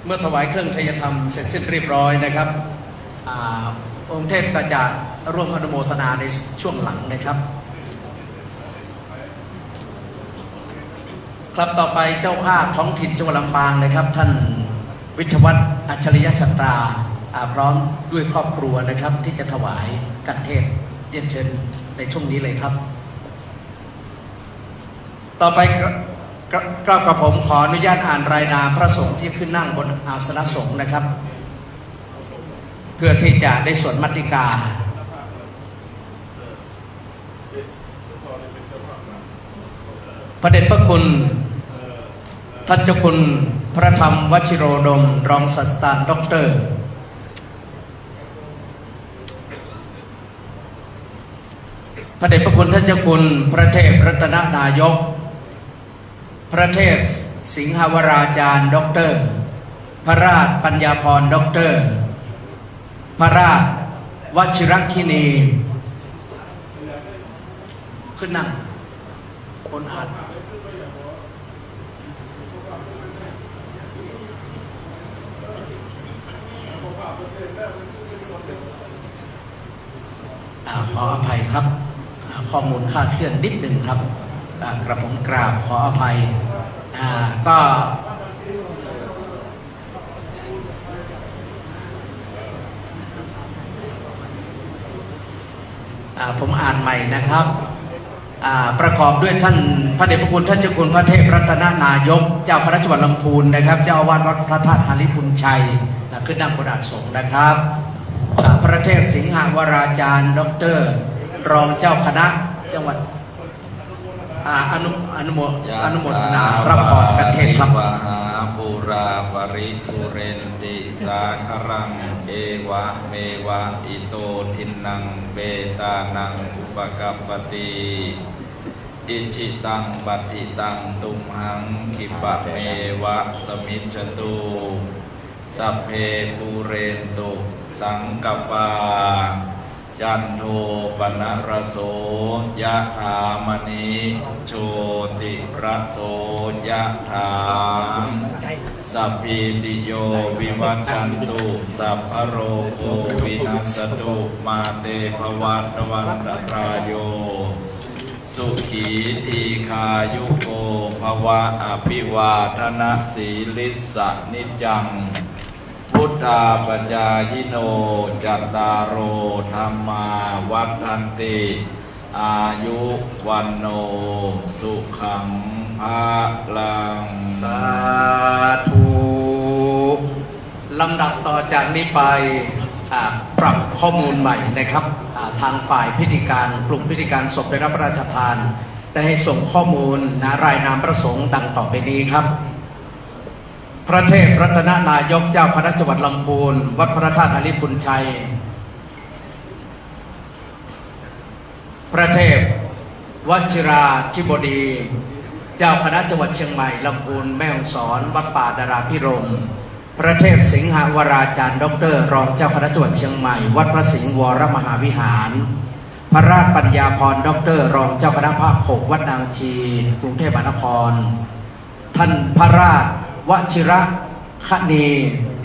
เมื่อถวายเครื่องไทยธรรมเสร็จสิ้นเรียบร้อยนะครับองค์เทพก็จะร่วมอนุโมทนาในช่วงหลังนะครับครับต่อไปเจ้าภาพท้องถิ่นจังหวัดลำปางนะครับท่านวิทยวัฒน์อัจฉริยชัตราพร้อมด้วยครอบครัวนะครับที่จะถวายกันเทศเรียนเชิญในช่วงนี้เลยครับต่อไปกระผมขออนุญาตอ่านรายนามพระสงฆ์ที่ขึ้นนั่งบนอาสนะสงฆ์นะครับเพื่อที่จะได้สวดมัตติกาพระเดชพระคุณท่านเจ้าคุณพระธรรมวชิโรดมรองศาสตราจารย์ด็อกเตอร์พระเดชพระคุณท่านเจ้าคุณพระเทพรัตนนายกพระเทพสิงหวราจารย์ด็อกเตอร์พระราชปัญญาพรด็อกเตอร์พระราชวชิรคินีขึ้นนั่งบนอัฐขออภัยครับข้อมูลคลาดเคลื่อนนิดหนึ่งครับกระผมกราบขออภัยก็ผมอ่านใหม่นะครับประกอบด้วยท่านพระเดชพระคุณท่านเจ้าคุณพระเทพรัตนนายกเจ้าคณะจังหวัดลำพูนนะครับเจ้าอาวาสวัดพระธาตุหาริพุนชัยขึ้นนั่งบนอัฐสงฆ์นะครับพระเทพสิงหวราจารย์ด็อกเตอร์รองเจ้าคณะจังหวัดอนุโมทนารับพรกันเทศครับวะหาปุราปริปุเรนติสาครังเอวะเมวะอิโตทินังเบตานังอุปกัปปติอิจิตังปัติตังตุมหังคิปะเมวะสมิจจตุสัพเพปุเรนตุสังกปาจันโทปนะระโสยะถามณิโชติระโสยะถามสัพพิติโยวิวัชชันตุสัพพะโรโควินัสตุมาเตภวัตวันตรายโยสุขีทีคายุโกภวะอภิวาทนะสีลิสะนิจังพุทธาปัญญายิโนจัตตารโอธรรมาวัฏันติอายุวันโนสุขังภาลังสาธุลำดับต่อจากนี้ไปปรับข้อมูลใหม่นะครับทางฝ่ายพิธีการกลุ่มพิธีการศพได้รับพระราชทานได้ให้ส่งข้อมูลรายนามพระสงฆ์ดังต่อไปนี้ครับพระเทพรัตนนายกเจ้าคณะจังหวัดลำพูนวัดพระธาตุหาริพุนชัยพระเทพวชิราธิบดีเจ้าคณะจังหวัดเชียงใหม่ลำพูนแม่ฮ่องสอนวัดป่าดาราพิรมย์พระเทพสิงหวราจารย์ด็อกเตอร์รองเจ้าคณะจังหวัดเชียงใหม่วัดพระสิงห์วรมหาวิหารพระราชปัญญาพรด็อกเตอร์รองเจ้าคณะภาค6วัดนางชีกรุงเทพมหานครท่านพระราชวชิรคณี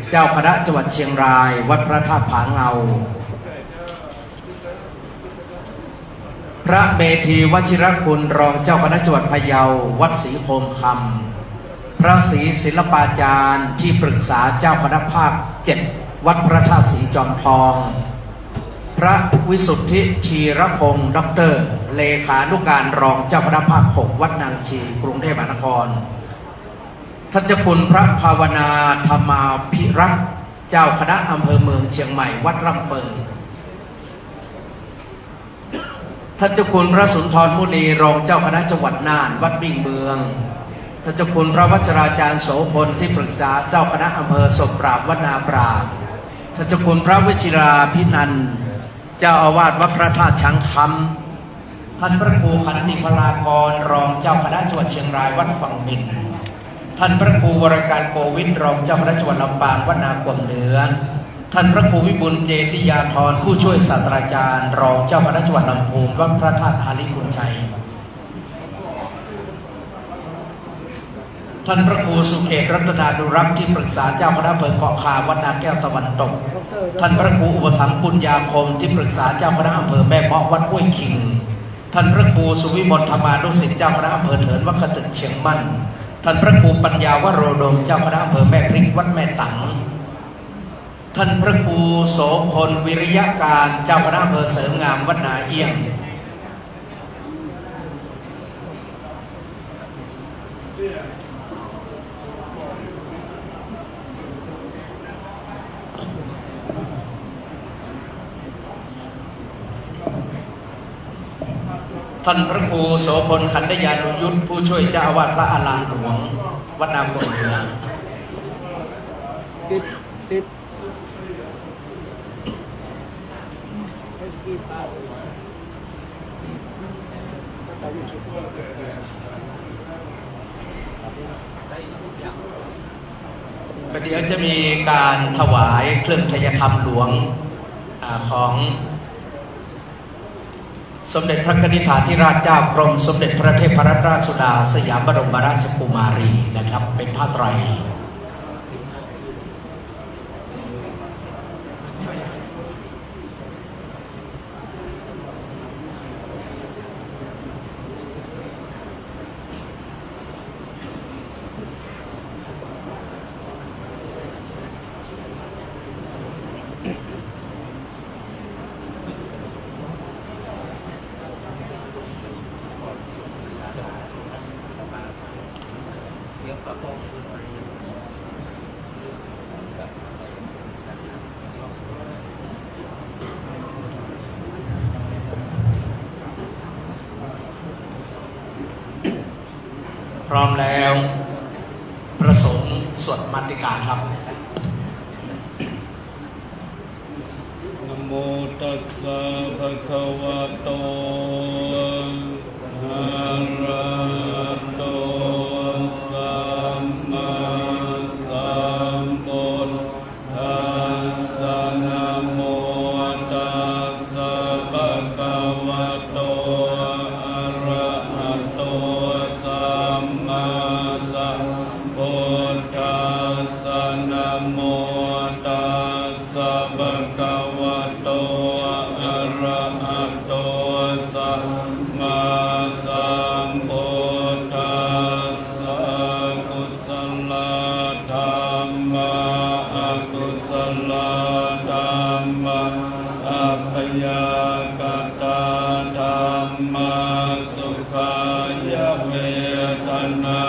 เจ้าคณะจังหวัดเชียงรายวัดพระธาตุผาเงาพระเมธีวชิรคุณรองเจ้าคณะจังหวัดพะเยาวัดศรีโคมคำพระศรีศิลปาจารย์ที่ปรึกษาเจ้าคณะภาค7วัดพระธาตุศรีจอมทองพระวิสุทธิชีรพงศ์ด็อกเตอร์เลขานุการรองเจ้าคณะภาค6วัดนางชีกรุงเทพมหานครท่านเจ้าคุณพระภาวนาธรรมาภิรักษ์เจ้าคณะอำเภอเมืองเชียงใหม่วัดลำเปิงท่านเจ้าคุณพระสุนทรมุนีรองเจ้าคณะจังหวัดน่านวัดมิ่งเมืองท่ านเจ้าคุณพระวชราจารย์โสพลที่ปรึกษาเจ้าคณะอำเภอศพปราบวนาปราบท่านเจ้าคุณพระวชิราพินันท์เจ้าอาวาสวัดพระธาตุช้างคำท่านพระครูขันติพลากรรองเจ้าคณะจังหวัดเชียงรายวัดฝั่งมินท่านพระครูวรการโกวิทรองเจ้าคณะจังหวัดลำปางวัดนากวมเหนือท่านพระครูวิบุลเจติยาธรผู้ช่วยศาสตราจารย์รองเจ้าคณะจังหวัดลำพูนวัดพระธาตุหาริพุนชัยท่านพระครูสุเขตรัตนาดุรักษ์ที่ปรึกษาเจ้าคณะอำเภอเกาะคาวัดนาแก้วตะวันตกท่านพระครูอุปถัมภ์ปุญญาคมที่ปรึกษาเจ้าคณะอำเภอแม่เมาะวัดห้วยขิงท่านพระครูสุวิมลธรรมานุสิทธิ์เจ้าคณะอำเภอเถินวัดขตึกเชียงมั่นท่านพระครูปัญญาวโรดมเจ้าคณะอำเภอแม่พริกวัดแม่ตังท่านพระครูโสพลวิริยการเจ้าคณะอำเภอเสริมงามวัดนาเอี้ยงท่านพระครูโสพลขันธยานุยุทธผู้ช่วยเจ้าอาวาสพระอารามหลวงวัดนากวมเหนือประเดี๋ยวจะมีการถวายเครื่องไทยธรรมหลวงของสมเด็จพระนิธิฐาธิราชเจ้ากรมสมเด็จพระเทพรัตนราชสุดาสยามบรมราชกุมารีนะครับเป็นผ้าไตรพร้อมแล้วประสงค์สวดมัตติกาครับนะโมตัสสะภะคะวะโตอะระหะโตสัมมาสัมพุทธัสสะนะโมตัสสะภะคะวะโตอะระหะโตสัมมาสัมพุทธัสสะนะโมตัสสะภะคะวะโตอะระหะโตสัมมาสัมพุทธัสสะกุศลธรรมะอกุศลธรรมะอัปยากตาธรรมะสุขายเวทนา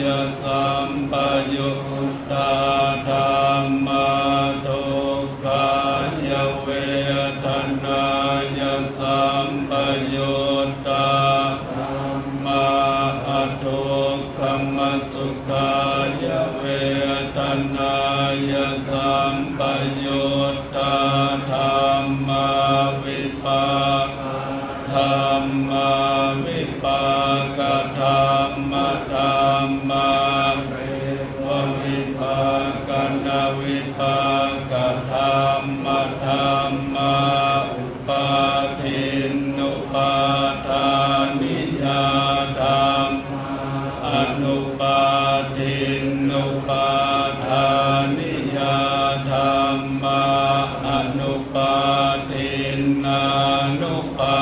ยสัมปยุตตาธรรมะทุกขายเวทนายสัมปยุตตาธรรมะทุกขมสุขายเวทนายสัมปยุตตาธรรมะวิปากธรรมะวิปากธรรมะธรรมะวิปากนาวิปากธรรมะธรรมะอุปาทินนุปาทานิยาธรรมอนุปาทินนุปาทานิยาธรรมะอนุปาทินานุปา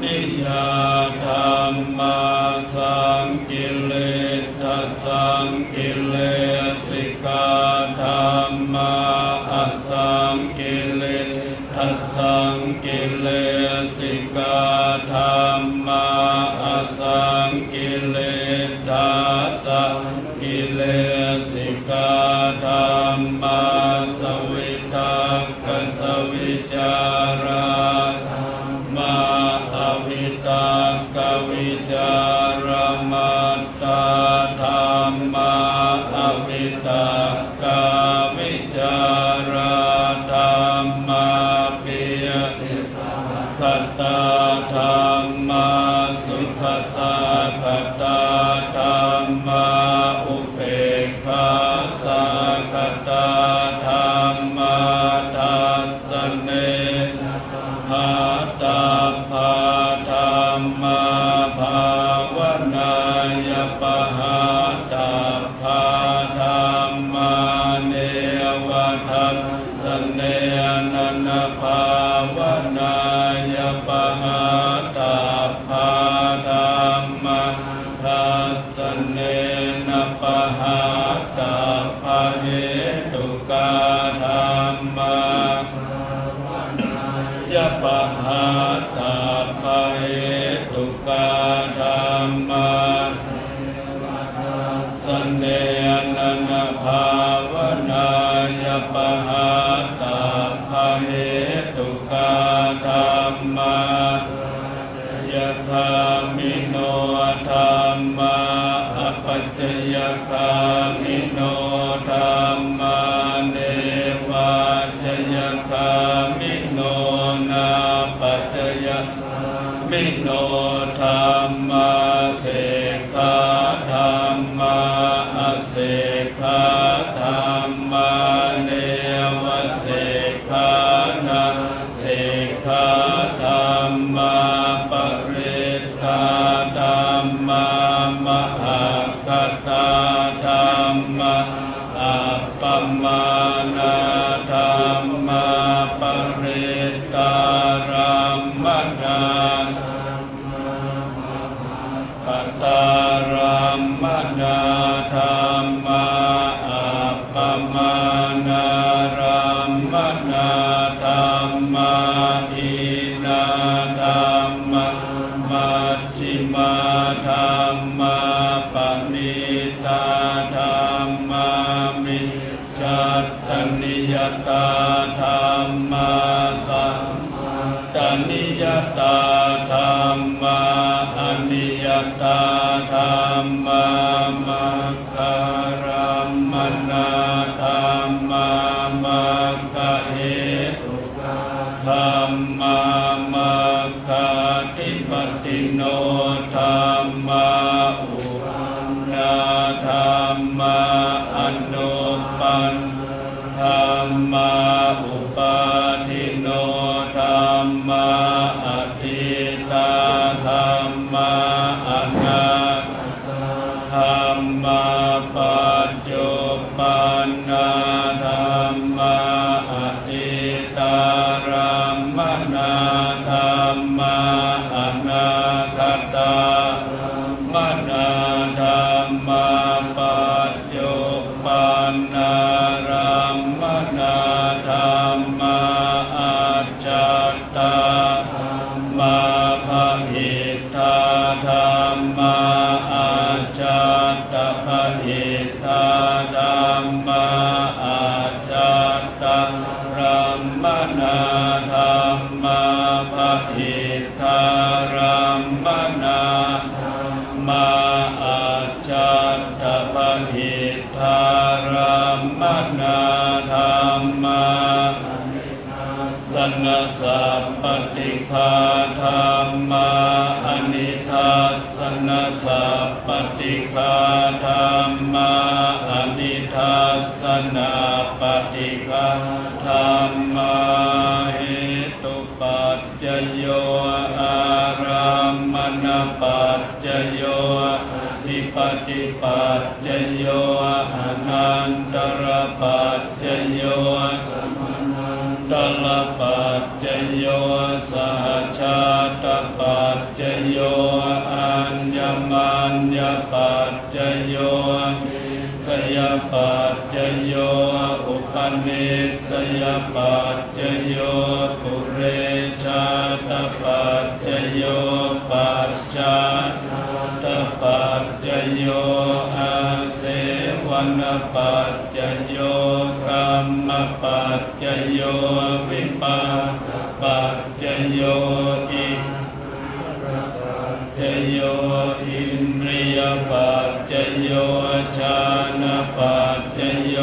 นิยาธรรมะสังกิเลสสังกิเลสิกาธรรมะอสังกิเลสสังกิเลสิกาธรรมะอสังกิเลสสังกิเลสิกาธรรมะสวิตักขสวิจารามาอวิตักขวิจารมัตตา มาอวิตากาวิจาราธัมมาปิยคัตตาธัมมาสุขสาคัตตาธัมมาอุเบกขาสาคัตตาธัมมาทัสสเนหาตาภาธัมมาภาวนายปหาตาภาธัมมาเนวทัสสเนนันภาวนายปหาตาภาธัมมาทัสสเนนปหาตาภาเหตุกาธัมมายปหาตาภาเหตุกาธัมมาสเนนันภาวนายปหาตาภาเหตุกาธัมมายะคามิโนธัมมาอปัจจยคามิโนธัมมาเนวาจยคามิโนนาปัจจยมิโนธัมมาเสกขาธัมมาอเสกขาธัมมาเนวเสกขานาเสกขาธัมมาปริตตาธัมมามหากัตตาธัมมาอัปปมานาธัมมาปริตตารัมมนาปัตตารัมมนาธัมมาอัปปมานารัมมนาธัมมาอินาธัมมามัชฌิมาธัมมาปณิตาธัมมามิจฉัตตนิยตาธัมมาสัมตนิยตาธัมมาอนิยตาธัมมามัคคารัมมนาธัมมามัคคเหตุธัมมามัคคาธิปติโนธัมมาอุนาธัมมาอนุปันธัมมาอุปาทิโนธัมมาอทิตาธัมมาอนาธัมมาปัจจุบันนาธัมมาอทิตารัมมนาธัมมาอนาคตามนาธัมมาปัจจุบันนารัมมนาธัมมาอาจัตตามาภหิตตาธัมมาอาจัตตาภหิตตาธัมมาอาจัตตารัมมนาธัมมาภหิตตารัมมนามาอาจัตตาภหิตตารัมมนาธัมมาสนสัพปติภาธัมมาอนิทัสสนสัพปติภาธัมมาอนิทัสสนาปฏิภาธัมมาเหตุปัจจโยอารัมมณปัจจโยทิปฏิปัจจโยอนันตรปัจจโยตลปัจจโยสหชาตปัจจโยอัญญมัญญปัจจโยสยปัจจโยอุปนิสยปัจจโยปุเรชาตปัจจโยปัจจาตปัจจโยอาเสวนปัจจโยกัมมปัจจโยวิปัสปัจจโยอิจโยอินทรียปัจจโย โยชานะปัจจโย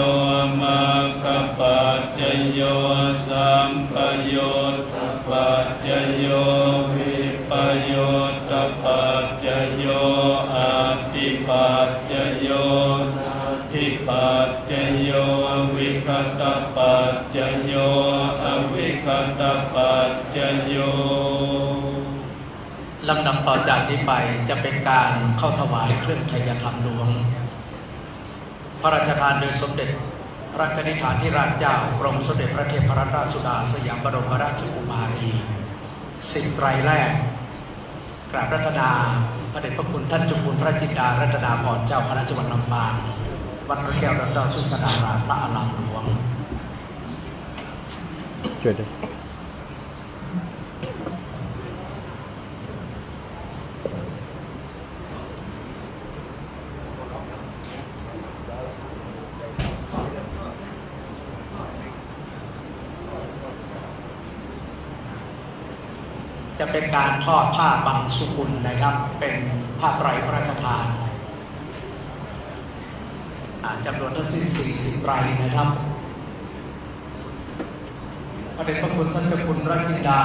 มาคปัจจโยสัมปโยตปัจจโยวิปโยตปัจจโยอาติปัจจโยทิปัจจโยวิคตปัจจโยอวิคตปัจจโยลำดับต่อจากนี้ไปจะเป็นการเข้าถวายเครื่องไทยธรรมหลวงพระราชทานโดยสมเด็จพระกนิษฐาธิราชเจ้ากรมสมเด็จพระเทพรัตนราชสุดาสยามบรมราชกุมารี10 ไตรแรกกราบรัตนาพระเดชพระคุณท่านเจ้าคุณพระจินดารัตนาพรเจ้าคณะจังหวัดลำปางวัดพระแก้วรัตนสุขนารามพระอารามหลวงช่วยด้วยจะเป็นการทอดผ้าบังสุกุลนะครับเป็นผ้าไตรพระราชทานจำนวนทั้งสิ้น40 ไตรนะครับพระเดชพระคุณท่านเจ้าคุณพระจินดา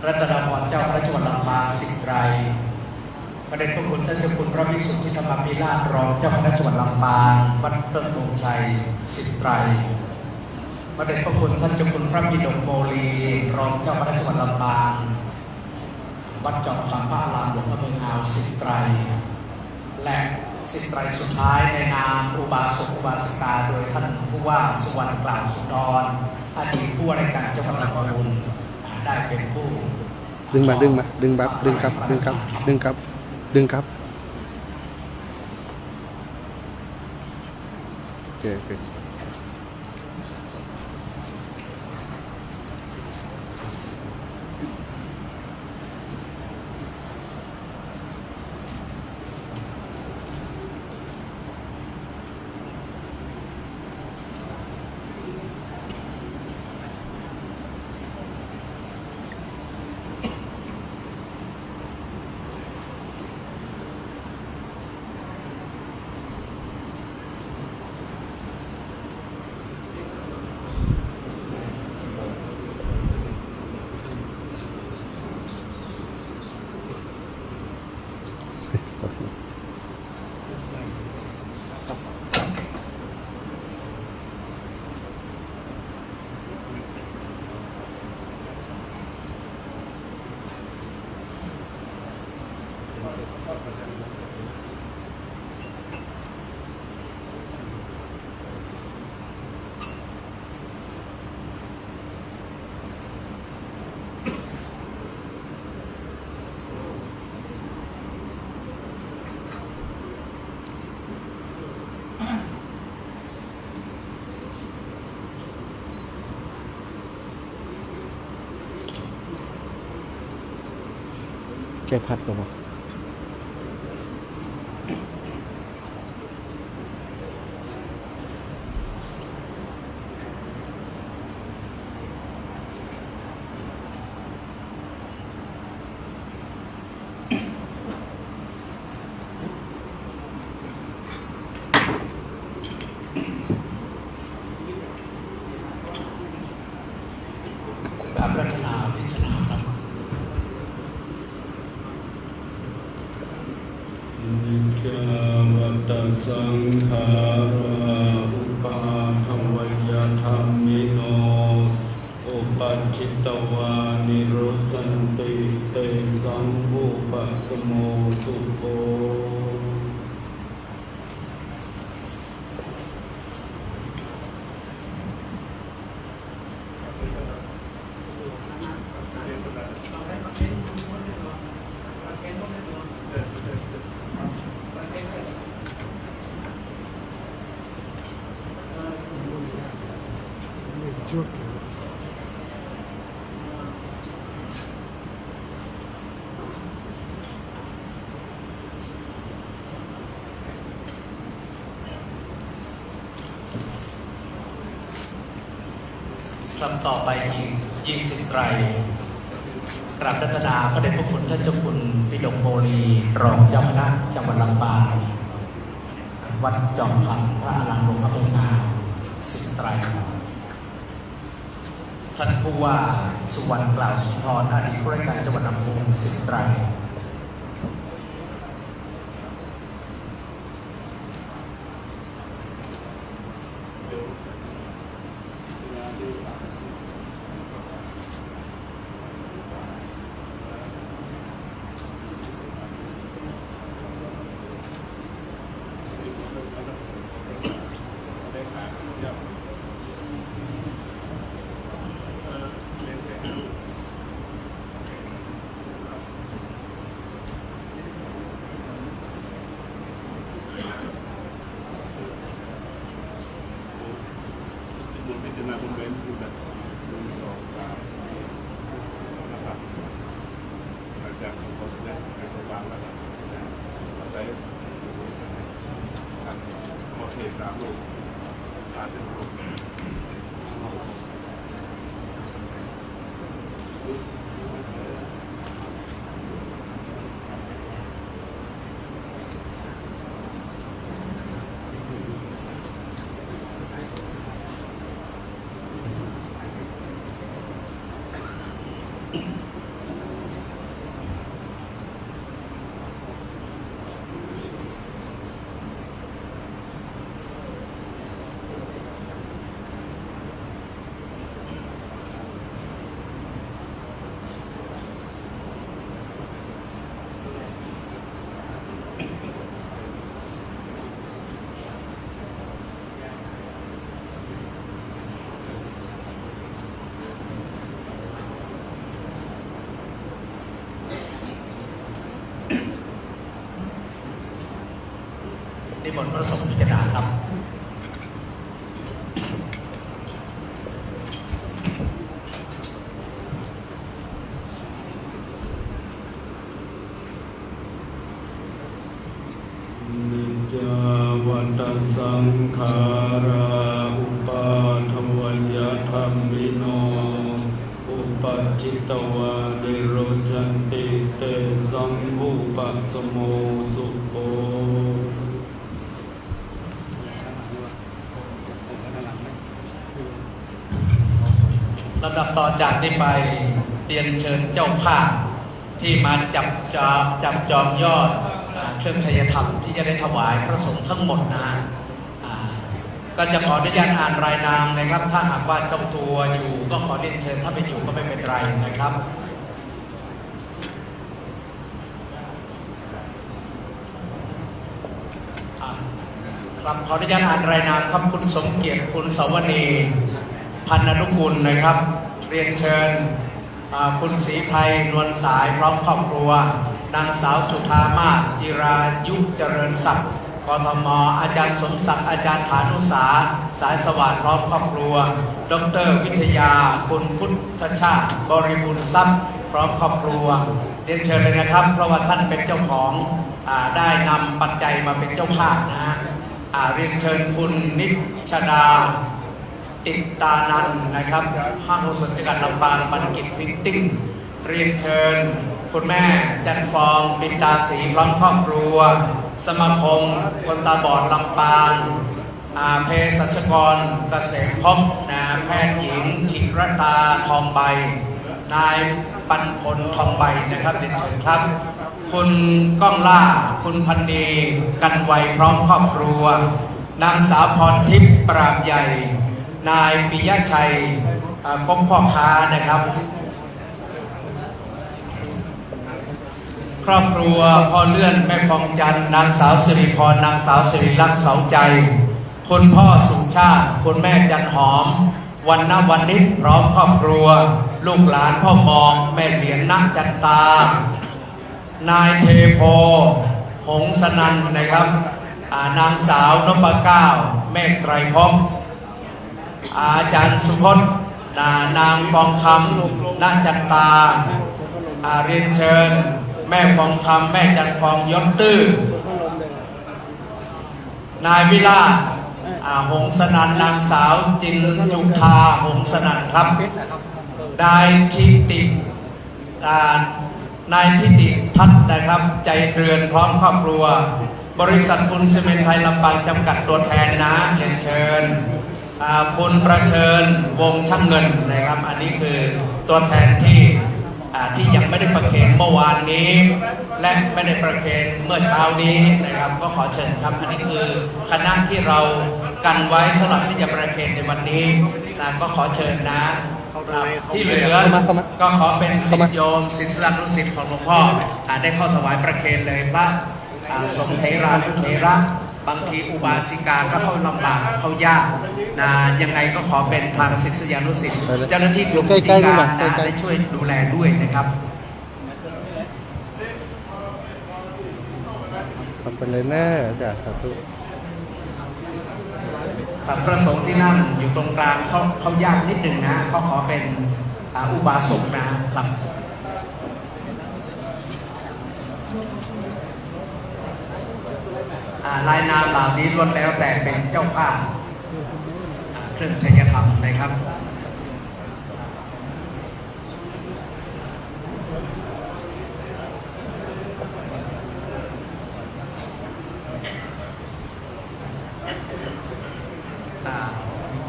รัตนาพรเจ้าคณะจังหวัดลำปาง10 ไตรพระเดชพระคุณท่านเจ้าคุณพระวิสุทธิธรรมพิราชรองเจ้าคณะจังหวัดลำปางวัดเติ้งธงชัย10 ไตรพระเดชพระคุณท่านเจ้าคุณพระบิดกโมลีรองเจ้าคณะจังหวัดลำปางวัดจอมขวัญพระอารามหลวงอำเภองาว10 ไตรและ10 ไตรสุดท้ายในนามอุบาสกอุบาสิกาโดยท่านผู้ว่าสุวรรณกล่าวสุนทรอดีตผู้ว่าราชการจังหวัดลำพูนได้เป็นผู้ดึงครับดึงครับโอเคแก้พัดลงมารัตนาวิชนาครับนิจจาวัตสังขาราอุปาทวยธรรมิโนอุปัชชิตวานิโรธันติเตสังอุปัสโมสุโภลำต่อไปอีก20 ไตรกราบรัตนาพระเดชพระคุณท่านเจ้าคุณปิฎกโมลีรองเจ้าคณะจังหวัดลำปาง วัดจอมพันพระอรัญหลวงพ่อองค์นาสิบไตรท่านผู้ว่าสุวรรณกล่าวสุนทรอดีตผู้ราชการจังหวัดลำพูนสิบไตรนิมนต์พระสงฆ์พิจารณาครับนิจจวัตสังขาราอุปาทวัญญธรรมิโนอุปัจจิตวานิโรจันติเตสังอุปัสสโมสุโภลำดับต่อจากนี้ไปเรียนเชิญเจ้าภาพที่มาจับจองยอดเครื่องไทยธรรมที่จะได้ถวายพระสงฆ์ทั้งหมดนะก็จะขออนุญาตอ่านรายนามนะครับถ้าหากว่าเจ้าตัวอยู่ก็ขอเรียนเชิญถ้าไม่อยู่ก็ไม่เป็นไรนะครับครับขออนุญาตอ่านรายนามครับคุณสมเกียรติคุณสวนีพันอนุกุลนะครับเรียนเชิญคุณศรีไพรนวลสายพร้อมครอบครัวนางสาวจุฑามาศจิรายุเจริญศักดิ์กทมอาจารย์สมศักดิ์อาจารย์ฐานุสาสายสวัสดิ์พร้อมครอบครัวดร.วิทยาคุณพุทธชาติบริบูรณ์ทรัพย์พร้อมครอบครัวเรียนเชิญเลยนะครับเพราะว่าท่านเป็นเจ้าของได้นำปัจจัยมาเป็นเจ้าภาพนะฮะเรียนเชิญคุณนิชดาติตานันนะครับห้างสนจักรลำปางบัณฑิตพรินติ้งเรียนเชิญคุณแม่จันฟองปินตาศรีพร้อมครอบครัวสมาคมคนตาบอดลำปางเภสัชกรเกษมภพแพทย์หญิงธิรตาทองใบนายปันพลทองใบนะครับเรียนเชิญครับคุณก้องล่าคุณพันนีกันไวพร้อมครอบครัวนางสาวพรทิพย์ปราบใหญ่นายปิยะชัยพบพ่อค้านะครับครอบครัวพ่อเลื่อนแม่ฟองจันทร์นางสาวสิริพรนางสาวสิริลักษณ์เสาใจคุณพ่อสุชาติคุณแม่จันหอมวันณวันนิชพร้อมครอบครัวลูกหลานพ่อมองแม่เหรียญนักจันตานายเทโพหงสนันนะครับนางสาวนพเก้าแม่ไตรภพอาจารย์สุพจน์นางฟองคำนักจันตาเรียนเชิญแม่ฟองคำแม่จันฟองยศตื้อนายวิลาหงสนันนางสาวจินจุฑาหงสนันครับนายทิติทัศน์นะครับใจเรือนพร้อมครอบครัว บริษัทปูนซีเมนต์ไทยลำปางจำกัดตัวแทนนะเรียนเชิญคุณประเชิญวงช่างเงินนะครับอันนี้คือตัวแทนที่ยังไม่ได้ประเคนเมื่อวานนี้และไม่ได้ประเคนเมื่อเช้านี้นะครับก็ขอเชิญครับอันนี้คือคณะที่เรากันไว้สำหรับที่จะประเคนในวันนี้นะก็ขอเชิญนะที่เหลือก็ขอเป็นศิษย์โยมศิษย์ลูกศิษย์ของหลวงพ่อได้เข้าถวายประเคนเลยพระสมเทรานุเทระบางทีอุบาสิกาก็เข้าลำบากเข้ายากนะยังไงก็ขอเป็นทางศิษยานุศิษย์เจ้าหน้าที่กลุ่มพิธีการนะได้ช่วยดูแลด้วยนะครับขอบคุณเลยนะจ่าสาธุพระสงฆ์ที่นั่งอยู่ตรงกลางเขายากนิดหนึ่งนะก็ขอเป็นอุบาสกนะครับลายนามเหล่านี้ล้วนแล้วแต่เป็นเจ้าภาพเครื่องทยธรรมนะครับ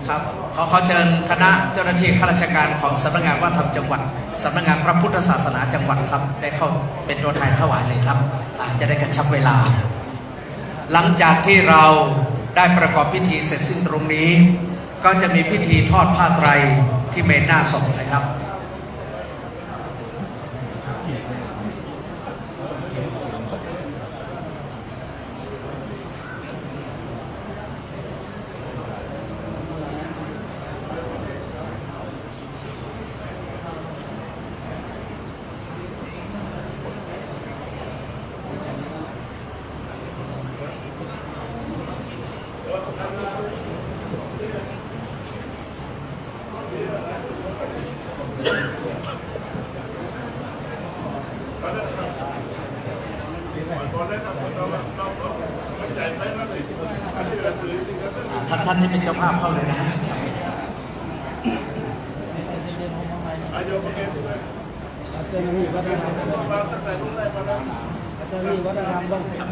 ครับขอเชิญคณะเจ้าหน้าที่ข้าราชการของสำนักงานวัฒนธรรมจังหวัดสำนักงานพระพุทธศาสนาจังหวัดครับได้เข้าเป็นตัวแทนถวายเลยครับจะได้กระชับเวลาหลังจากที่เราได้ประกอบพิธีเสร็จสิ้นตรงนี้ก็จะมีพิธีทอดผ้าไตรที่เมนหน้าศพนะครับท่านที่เป็นเจ้าภาพเข้าเลยนะ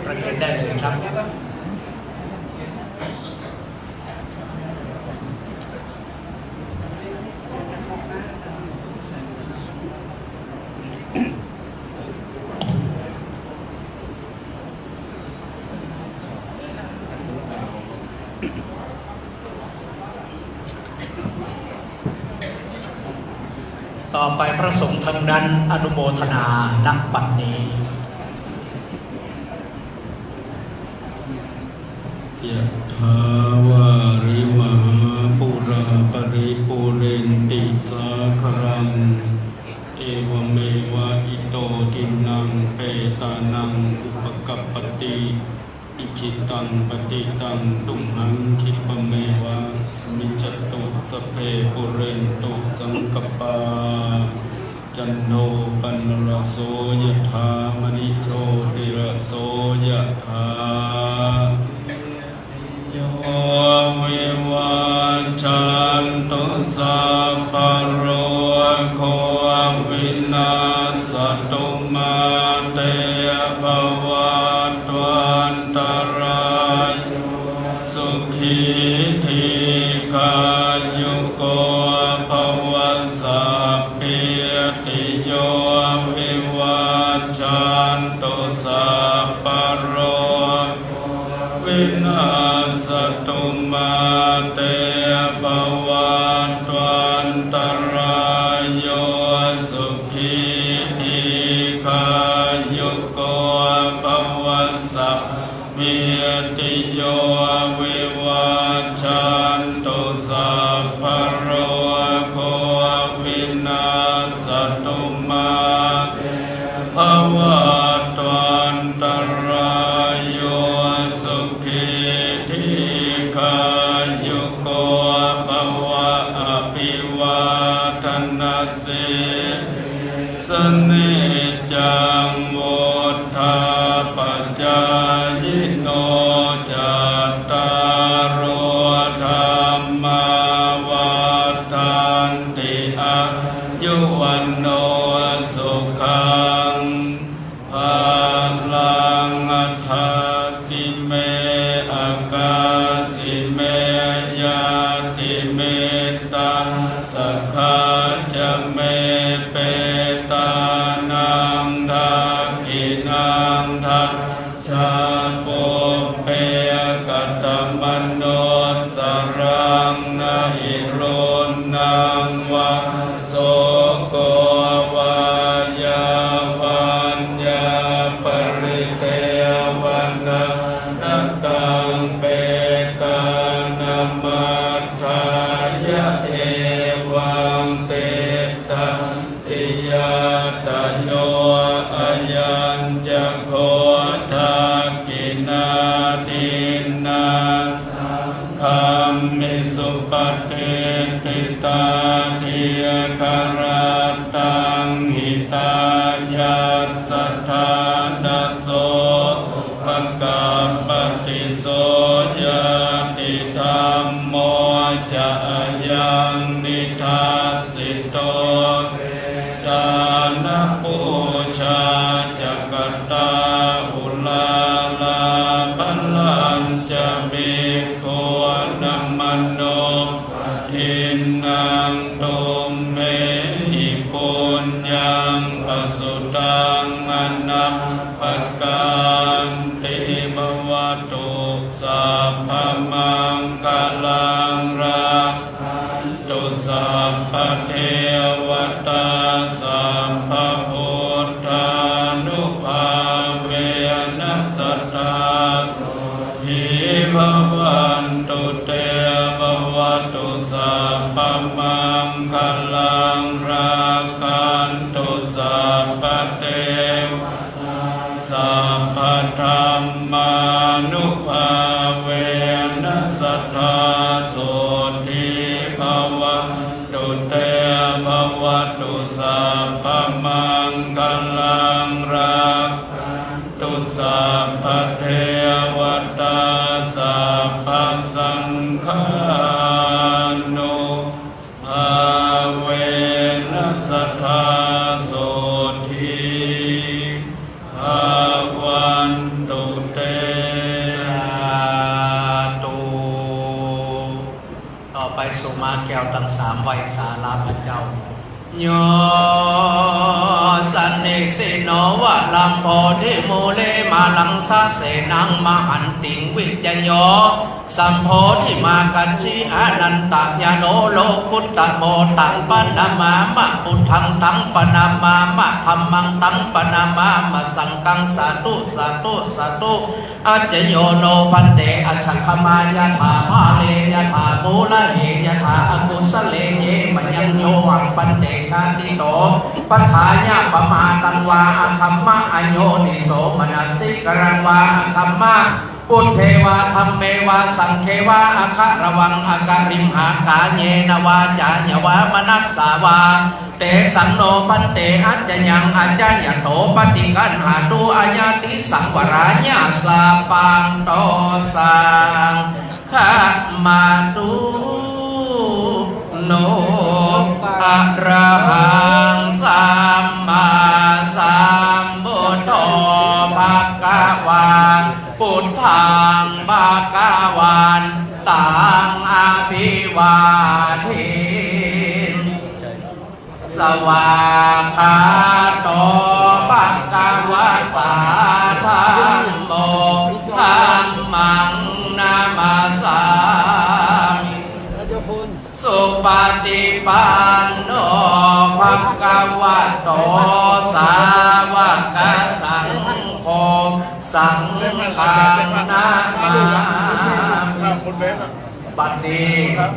ประเคนได้เลยครับต่อไปพระสงฆ์ทางนั้นอนุโมทนาณบัดนี้ยะถาวาริวหาปุราปริปุเรนติสาครังเอวเมวะอิโตทินังเปตานังอุปกัปปติอิจิตังปฏิตังตุมหังคิปะเมวะสมิจจตุสเพปุเรนตุสังกปาจันโนปันรโสยถามณิโชติรโสยถาโยวิวันชันตุสัพพโรโควินาศตุมาเตภวัตวันตรายสุขีทีกายุโกภวันสัพพิติโยวิวันชันตุสัพพโรวินาศตุมาเตภวันตวันตรายโยสุขีทีกายุโกภวันสัพพิติโยวิวันชันตุสัพพโรโควินาศตุมาภวันตวันตรายโยสุขีทีกายุโกภวะอภิวาทนาสิสเนจังโวธาปัจจายโนจัตตารโอธรรมาวัฏันติอายุวันโนสุขังภาลังอัฏฐสิ สิเมยาติเมตังสักขาจะเมเปตานังทักขินังทักชาโปเปกัตตมโนสรังนาอิโรนังวะโสโกวายาวันยาปริเทวันนะนัตตังเปตานามัตถายะเอวังเตตะติยาตโยอายัญจะโคทักขินาทินาสังฆามิสุปฏิติตาทิยคาราตังหิตายัสสัทธานาโสภะกะปฏิโสยติธัมโมจะยังนิทัสสิโตดานะปูชาจักตาอุลาลาบัลลัญจะบิกขวนัมมโนทินังตุมเมหิปุญญังปสุตังอนัปปกันติภวตุสัพพมังคลังรักขันตุสัพพเทวตาสัพพพุทธานุภาเวนัสสัทธาหิภวันตุเตภวตุสัพพมังคลังรักขันตุสัพพเทวสัพพธรรมานุภาเวนัสสัทธาโสติภวันตุเตภวตุสัพพมังคลังรักขันตุสัพพเทวตาสัพพสังฆานุภาเวนัสสัทธาโสติภวันตุเต สาธุต่อไปสุมาแก้วทั้งสามไวยสาลาพระเจ้าโยสันนิสิโนวะลัมโพธิมูเลมาลังสาเสนังมหันติงวิจโยสัมโพธิมากัญชีอนันตญาโนโลกุตตะโมตังปนามามะพุทธังตังปนามามะธัมมังตังปนามามะสังฆังสาธุสาธุสาธุอาจโยโนพันเตอชัคขมายะถาภาเลยะถาภูละเหยะถาอกุสเลเยมยังโยหังปันเตชาติโตปัฏฐายะปมาตังวาอคัมมะอโยนิโสมนัสสิกรังวาอคัมมะปุถเทวาธัมเมวาสังเขวาอาคะระวังอาการิมหากาเยนวาจายวามนัสสาวาเตสังโนปันเตอัจจยังอาจารยโตปฏิกันหาตุอาญาติสังวรายาสาปังโตสังฆมาตุโนอะระหังสัมมาสัมพุทโธภะคะวาพุทธังภะคะวันตังอภิวาเทสวากขาโตภะคะวะตาธัมโมธัมมังนามาสามิสุปฏิปันโนภะคะวะโตสาวกสังโฆสังฆังนามาบัดนี้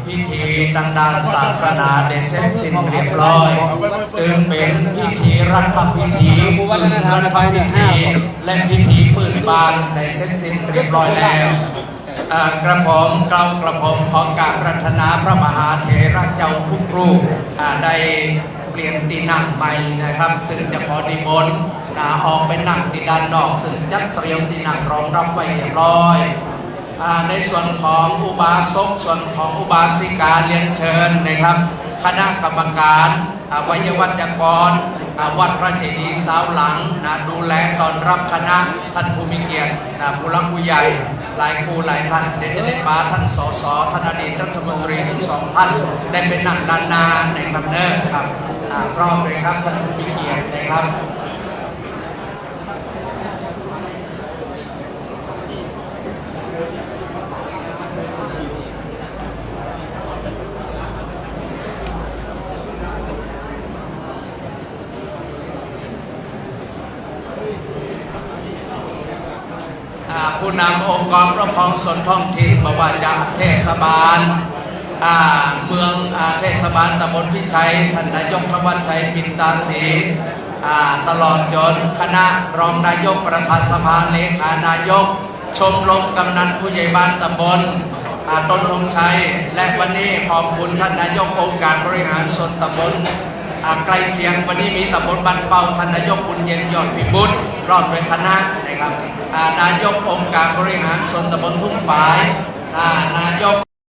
พิธีทางด้านศาสนาได้เสร็จสิ้นเรียบร้อยจึงเป็นพิธีรัฐพิธีและพิธีปืนบานได้เสร็จสิ้นเรียบร้อยแล้วกระผมขอการปรารถนาพระมหาเถระเจ้าทุกรูปได้เปลี่ยนที่นั่งใหม่นะครับซึ่งจะขอนิมนต์ออกไปนั่งที่ด้านนอกซึ่งจัดเตรียมที่นั่งรองรับไว้เรียบร้อยในส่วนของอุบาสกส่วนของอุบาสิกาเรียนเชิญนะครับคณะกรรมการวัยวัจกรวัดพระเจดีย์สาวหลังดูแลตอนรับคณะท่านผู้มีเกียรติผู้หลักผู้ใหญ่ หลายครูหลายท่านได้จะได้มาท่านสสท่านอดีตรัฐมนตรีทั้งสองท่านได้เป็นนักดานานในคำเนิดครับพร้อมเลยครับท่านผู้มีเกียรตินะครับผู้นำองค์กรปกครองส่วนท้องถิ่นบอกว่าจะเทศบาลเมืองเทศบาลตำบลพิชัยท่านนายกธวัชชัยปินตาศรีตลอดจนคณะรองนายกประธานสภาเลขานายกชมรมกำนันผู้ใหญ่บ้านตำบลต้นธงชัยและวันนี้ขอบคุณท่านนายกองค์การบริหารส่วนตำบลใกล้เคียงวันนี้มีตำบลบ้านเป่าท่านนายกบุญเย็นยอดพิบุตรรอดโดยคณะนะครับนายกองค์การบริหารส่วนตำบลทุ่งฝายนา